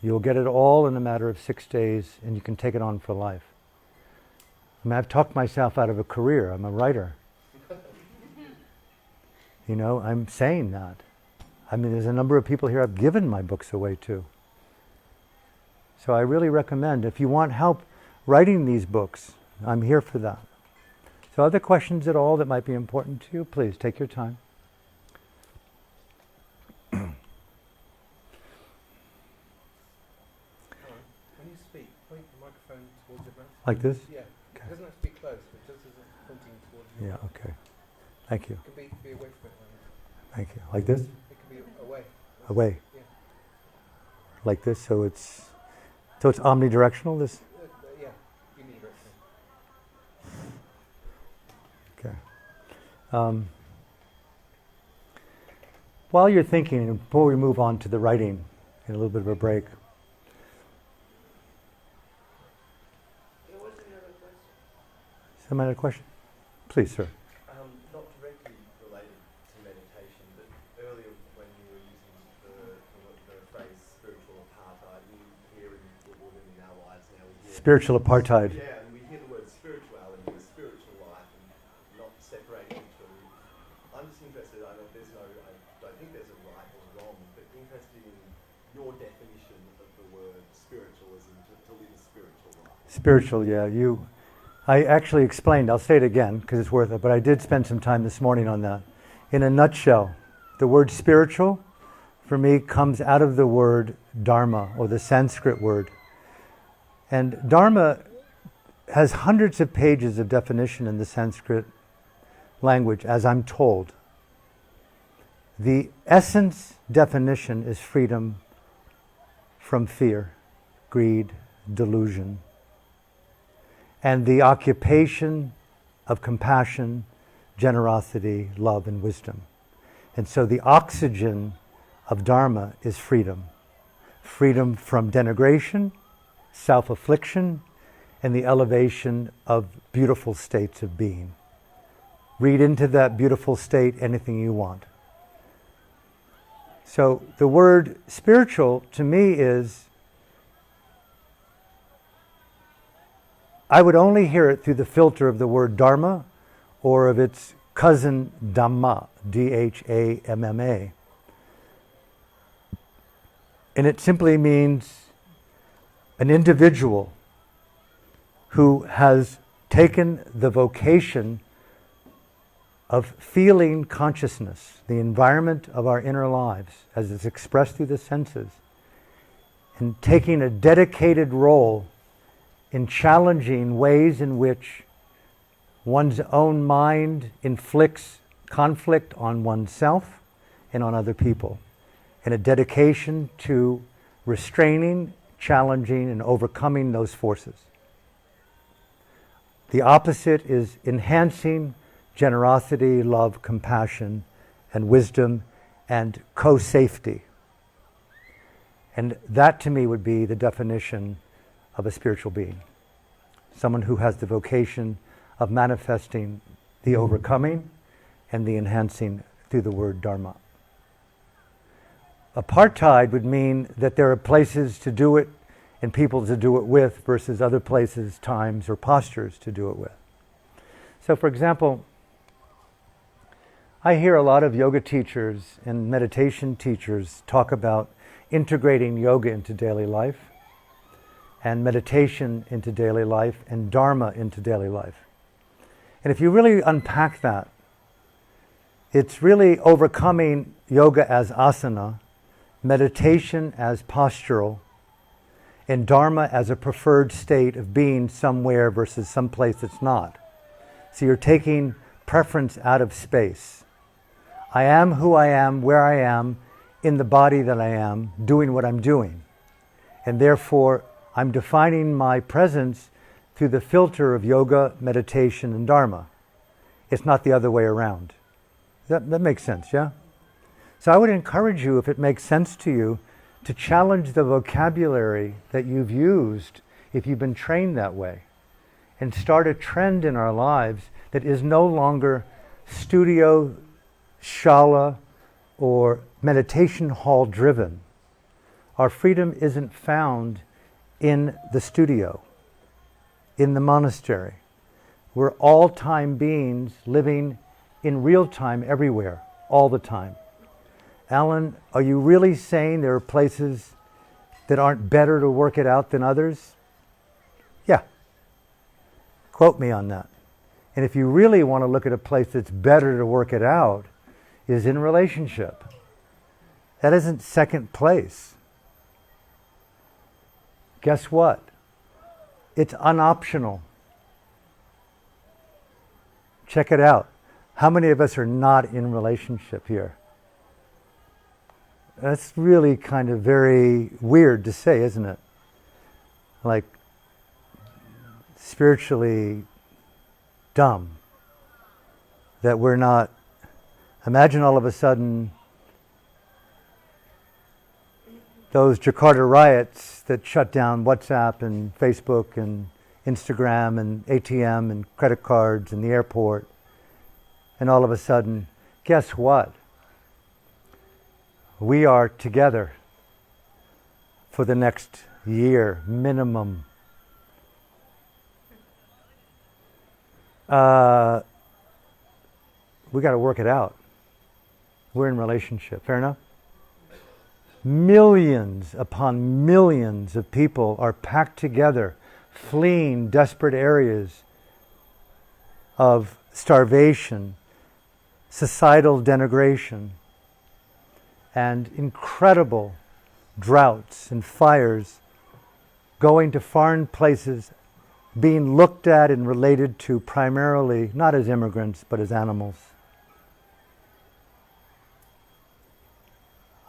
You'll get it all in a matter of 6 days, and you can take it on for life. I've talked myself out of a career. I'm a writer. I'm saying that. There's a number of people here I've given my books away to. So I really recommend, if you want help writing these books, I'm here for that. So other questions at all that might be important to you, please take your time. When you speak, point the microphone towards your mouth. Like this? Yeah. Okay. It doesn't have to be close, but just as a pointing towards your Yeah, mouth. okay. Thank you. It can be away from it. Thank you. Like this? It can be away. Away. Yeah. Like this, so it's omnidirectional, this? Yeah. Unidirectional. Okay. While you're thinking, before we move on to the writing, in a little bit of a break. There was another question. Some other question? Please, sir. Not directly related to meditation, but earlier when you were using the phrase spiritual apartheid, we hear in Ubud and in our lives now, we hear Spiritual apartheid. yeah, and we hear the word spirituality, the spiritual life, and not separating the two. I'm just interested, I don't think there's a right or wrong, but interested in your definition of the word spiritualism, to live a spiritual life. Spiritual, yeah. I actually explained, I'll say it again because it's worth it, but I did spend some time this morning on that. In a nutshell, the word spiritual for me comes out of the word Dharma, or the Sanskrit word. And Dharma has hundreds of pages of definition in the Sanskrit language, as I'm told. The essence definition is freedom from fear. greed, delusion, and the occupation of compassion, generosity, love, and wisdom. And so the oxygen of Dharma is freedom. Freedom from denigration, self-affliction, and the elevation of beautiful states of being. Read into that beautiful state anything you want. So the word spiritual to me is, I would only hear it through the filter of the word Dharma or of its cousin Dhamma, D-H-A-M-M-A. And it simply means an individual who has taken the vocation of feeling consciousness, the environment of our inner lives as it's expressed through the senses, and taking a dedicated role in challenging ways in which one's own mind inflicts conflict on oneself and on other people, and a dedication to restraining, challenging, and overcoming those forces. The opposite is enhancing generosity, love, compassion, and wisdom, and co-safety. And that to me would be the definition of a spiritual being. Someone who has the vocation of manifesting the overcoming and the enhancing through the word Dharma. Apartheid would mean that there are places to do it and people to do it with versus other places, times, or postures to do it with. So for example, I hear a lot of yoga teachers and meditation teachers talk about integrating yoga into daily life and meditation into daily life and Dharma into daily life. And if you really unpack that, it's really overcoming yoga as asana, meditation as postural, and Dharma as a preferred state of being somewhere versus someplace it's not. So you're taking preference out of space. I am who I am, where I am, in the body that I am, doing what I'm doing. And therefore, I'm defining my presence through the filter of yoga, meditation, and Dharma. It's not the other way around. That makes sense, yeah? So I would encourage you, if it makes sense to you, to challenge the vocabulary that you've used if you've been trained that way, and start a trend in our lives that is no longer studio, shala, or meditation hall driven. Our freedom isn't found in the studio, in the monastery. We're all-time beings living in real time everywhere, all the time. Alan, are you really saying there are places that aren't better to work it out than others? Yeah. Quote me on that. And if you really want to look at a place that's better to work it out, is in relationship. That isn't second place. Guess what? It's unoptional. Check it out. How many of us are not in relationship here? That's really kind of very weird to say, isn't it? Like, spiritually dumb. That we're not. Imagine all of a sudden those Jakarta riots that shut down WhatsApp and Facebook and Instagram and ATM and credit cards and the airport. And all of a sudden, guess what? We are together for the next year, minimum. We got to work it out. We're in relationship. Fair enough? Millions upon millions of people are packed together, fleeing desperate areas of starvation, societal denigration, and incredible droughts and fires, going to foreign places, being looked at and related to primarily not as immigrants but as animals.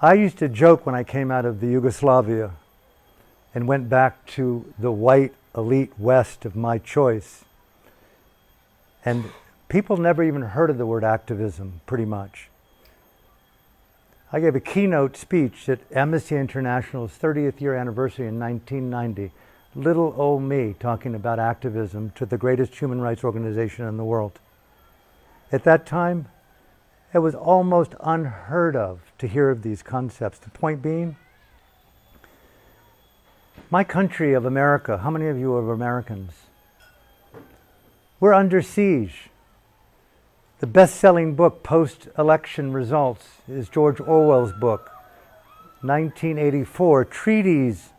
I used to joke when I came out of the Yugoslavia and went back to the white elite West of my choice. And people never even heard of the word activism, pretty much. I gave a keynote speech at Amnesty International's 30th year anniversary in 1990. Little old me talking about activism to the greatest human rights organization in the world. At that time, it was almost unheard of to hear of these concepts. The point being, my country of America, how many of you are Americans? We're under siege. The best-selling book post-election results is George Orwell's book, 1984, Treatise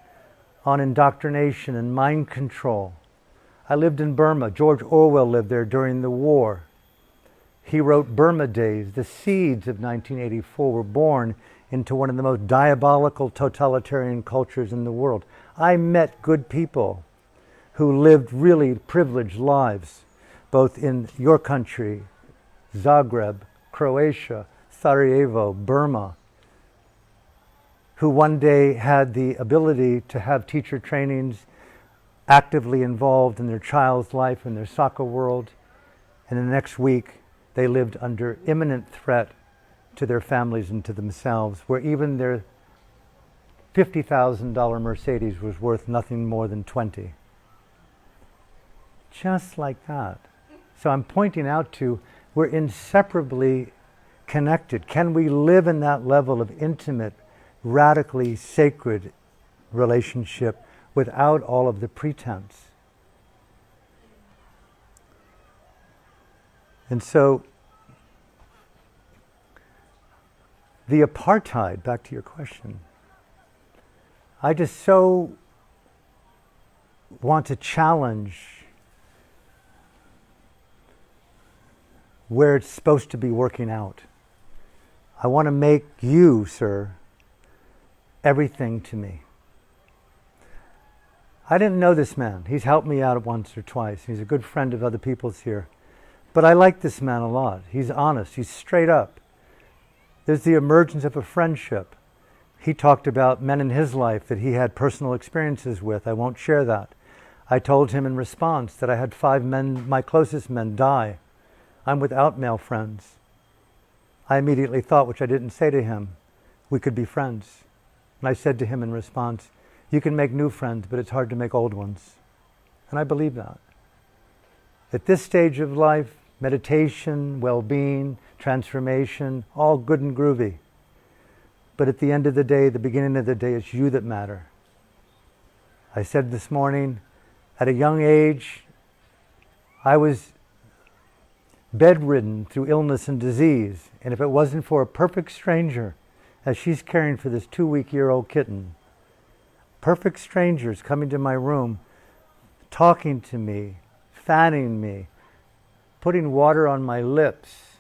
on Indoctrination and Mind Control. I lived in Burma. George Orwell lived there during the war. He wrote Burma Days. The seeds of 1984 were born into one of the most diabolical totalitarian cultures in the world. I met good people who lived really privileged lives, both in your country, Zagreb, Croatia, Sarajevo, Burma, who one day had the ability to have teacher trainings actively involved in their child's life, in their soccer world, and the next week they lived under imminent threat to their families and to themselves, where even their $50,000 Mercedes was worth nothing more than 20. Just like that. So I'm pointing out to, we're inseparably connected. Can we live in that level of intimate, radically sacred relationship without all of the pretense? And so, the apartheid, back to your question, I just so want to challenge where it's supposed to be working out. I want to make you, sir, everything to me. I didn't know this man. He's helped me out once or twice. He's a good friend of other people's here. But I like this man a lot. He's honest. He's straight up. There's the emergence of a friendship. He talked about men in his life that he had personal experiences with. I won't share that. I told him in response that I had 5 men, my closest men, die. I'm without male friends. I immediately thought, which I didn't say to him, we could be friends. And I said to him in response, you can make new friends, but it's hard to make old ones. And I believe that. At this stage of life, meditation, well-being, transformation, all good and groovy. But at the end of the day, the beginning of the day, it's you that matter. I said this morning, at a young age, I was bedridden through illness and disease. And if it wasn't for a perfect stranger, as she's caring for this 2-week-old kitten, perfect strangers coming to my room, talking to me, fanning me, putting water on my lips,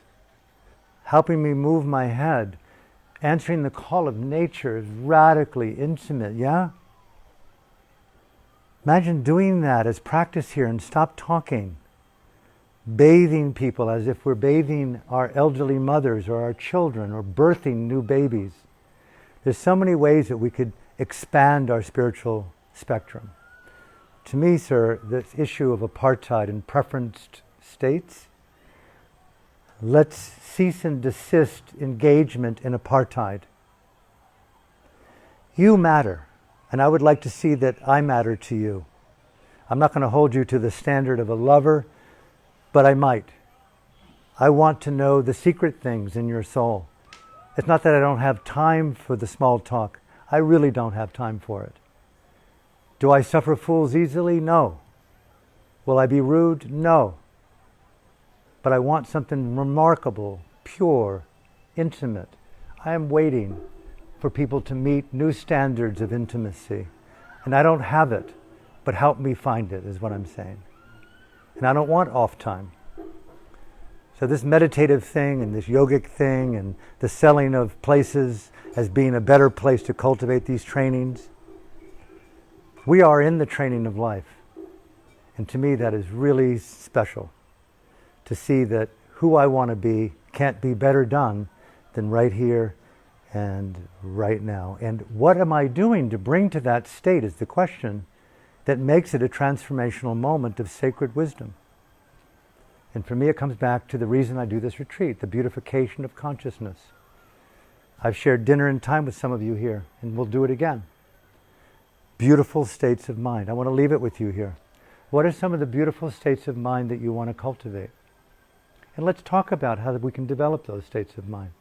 helping me move my head, answering the call of nature is radically intimate, yeah? Imagine doing that as practice here and stop talking. Bathing people as if we're bathing our elderly mothers or our children or birthing new babies. There's so many ways that we could expand our spiritual spectrum. To me, sir, this issue of apartheid and preferenced states, let's cease and desist engagement in apartheid. You matter, and I would like to see that I matter to you. I'm not going to hold you to the standard of a lover, but I might. I want to know the secret things in your soul. It's not that I don't have time for the small talk. I really don't have time for it. Do I suffer fools easily? No. Will I be rude? No. But I want something remarkable, pure, intimate. I am waiting for people to meet new standards of intimacy. And I don't have it, but help me find it, is what I'm saying. And I don't want off time. So this meditative thing and this yogic thing and the selling of places as being a better place to cultivate these trainings, we are in the training of life. And to me that is really special, to see that who I want to be can't be better done than right here and right now. And what am I doing to bring to that state is the question that makes it a transformational moment of sacred wisdom. And for me, it comes back to the reason I do this retreat, the beautification of consciousness. I've shared dinner and time with some of you here, and we'll do it again. Beautiful states of mind. I want to leave it with you here. What are some of the beautiful states of mind that you want to cultivate? And let's talk about how we can develop those states of mind.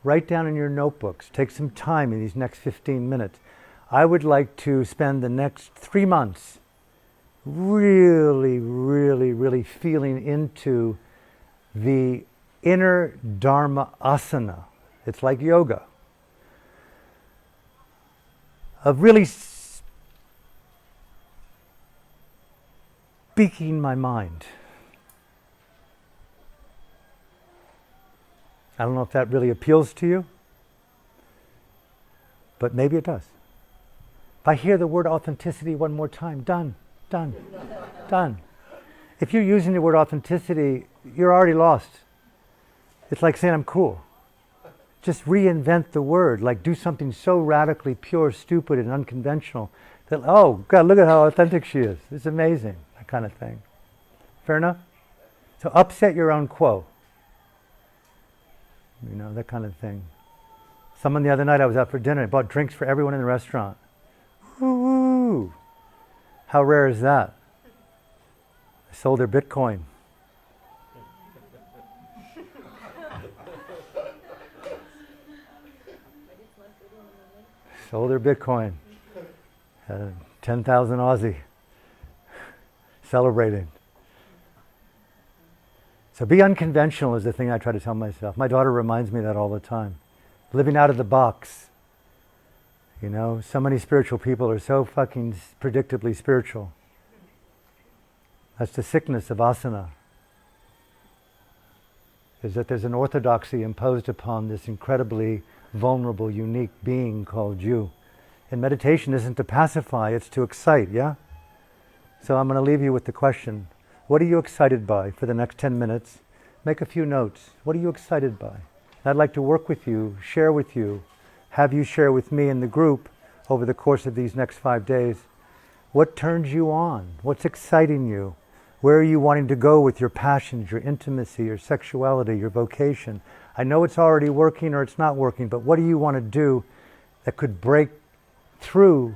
Write down in your notebooks. Take some time in these next 15 minutes. I would like to spend the next 3 months really, really, really feeling into the inner Dharma asana. It's like yoga. Of really speaking my mind. I don't know if that really appeals to you, but maybe it does. If I hear the word authenticity one more time, done, done, done. If you're using the word authenticity, you're already lost. It's like saying I'm cool. Just reinvent the word, like do something so radically pure, stupid, and unconventional that, oh, God, look at how authentic she is. It's amazing, that kind of thing. Fair enough? So upset your own quo. You know, that kind of thing. Someone the other night, I was out for dinner, I bought drinks for everyone in the restaurant. Woo! How rare is that? I sold their Bitcoin. Sold their Bitcoin. 10,000 Aussie. Celebrating. So be unconventional is the thing I try to tell myself. My daughter reminds me that all the time. Living out of the box. You know, so many spiritual people are so fucking predictably spiritual. That's the sickness of asana. Is that there's an orthodoxy imposed upon this incredibly vulnerable, unique being called you. And meditation isn't to pacify, it's to excite, yeah? So I'm going to leave you with the question, what are you excited by for the next 10 minutes? Make a few notes. What are you excited by? I'd like to work with you, share with you, have you share with me in the group over the course of these next 5 days. What turns you on? What's exciting you? Where are you wanting to go with your passions, your intimacy, your sexuality, your vocation? I know it's already working or it's not working, but what do you want to do that could break through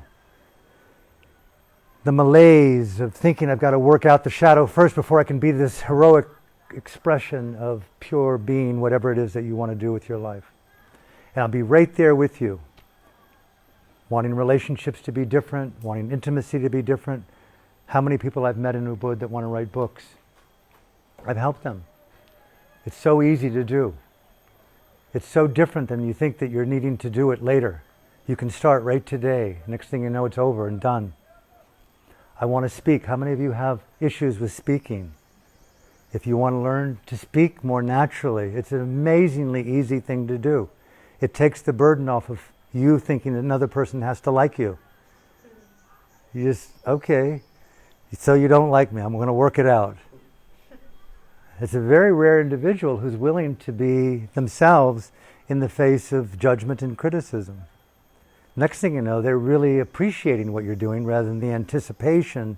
the malaise of thinking I've got to work out the shadow first before I can be this heroic expression of pure being, whatever it is that you want to do with your life. And I'll be right there with you, wanting relationships to be different, wanting intimacy to be different. How many people I've met in Ubud that want to write books? I've helped them. It's so easy to do. It's so different than you think that you're needing to do it later. You can start right today. Next thing you know, it's over and done. I want to speak. How many of you have issues with speaking? If you want to learn to speak more naturally, it's an amazingly easy thing to do. It takes the burden off of you thinking that another person has to like you. You just, okay, so you don't like me, I'm going to work it out. It's a very rare individual who's willing to be themselves in the face of judgment and criticism. Next thing you know, they're really appreciating what you're doing rather than the anticipation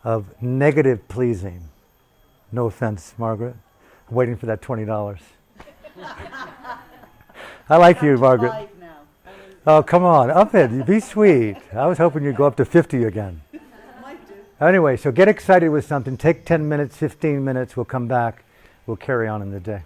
of negative pleasing. No offense, Margaret. I'm waiting for that $20. I like you, Margaret. Oh, come on, up it. Be sweet. I was hoping you'd go up to 50 again. Might do. Anyway, so get excited with something. Take 10 minutes, 15 minutes. We'll come back. We'll carry on in the day.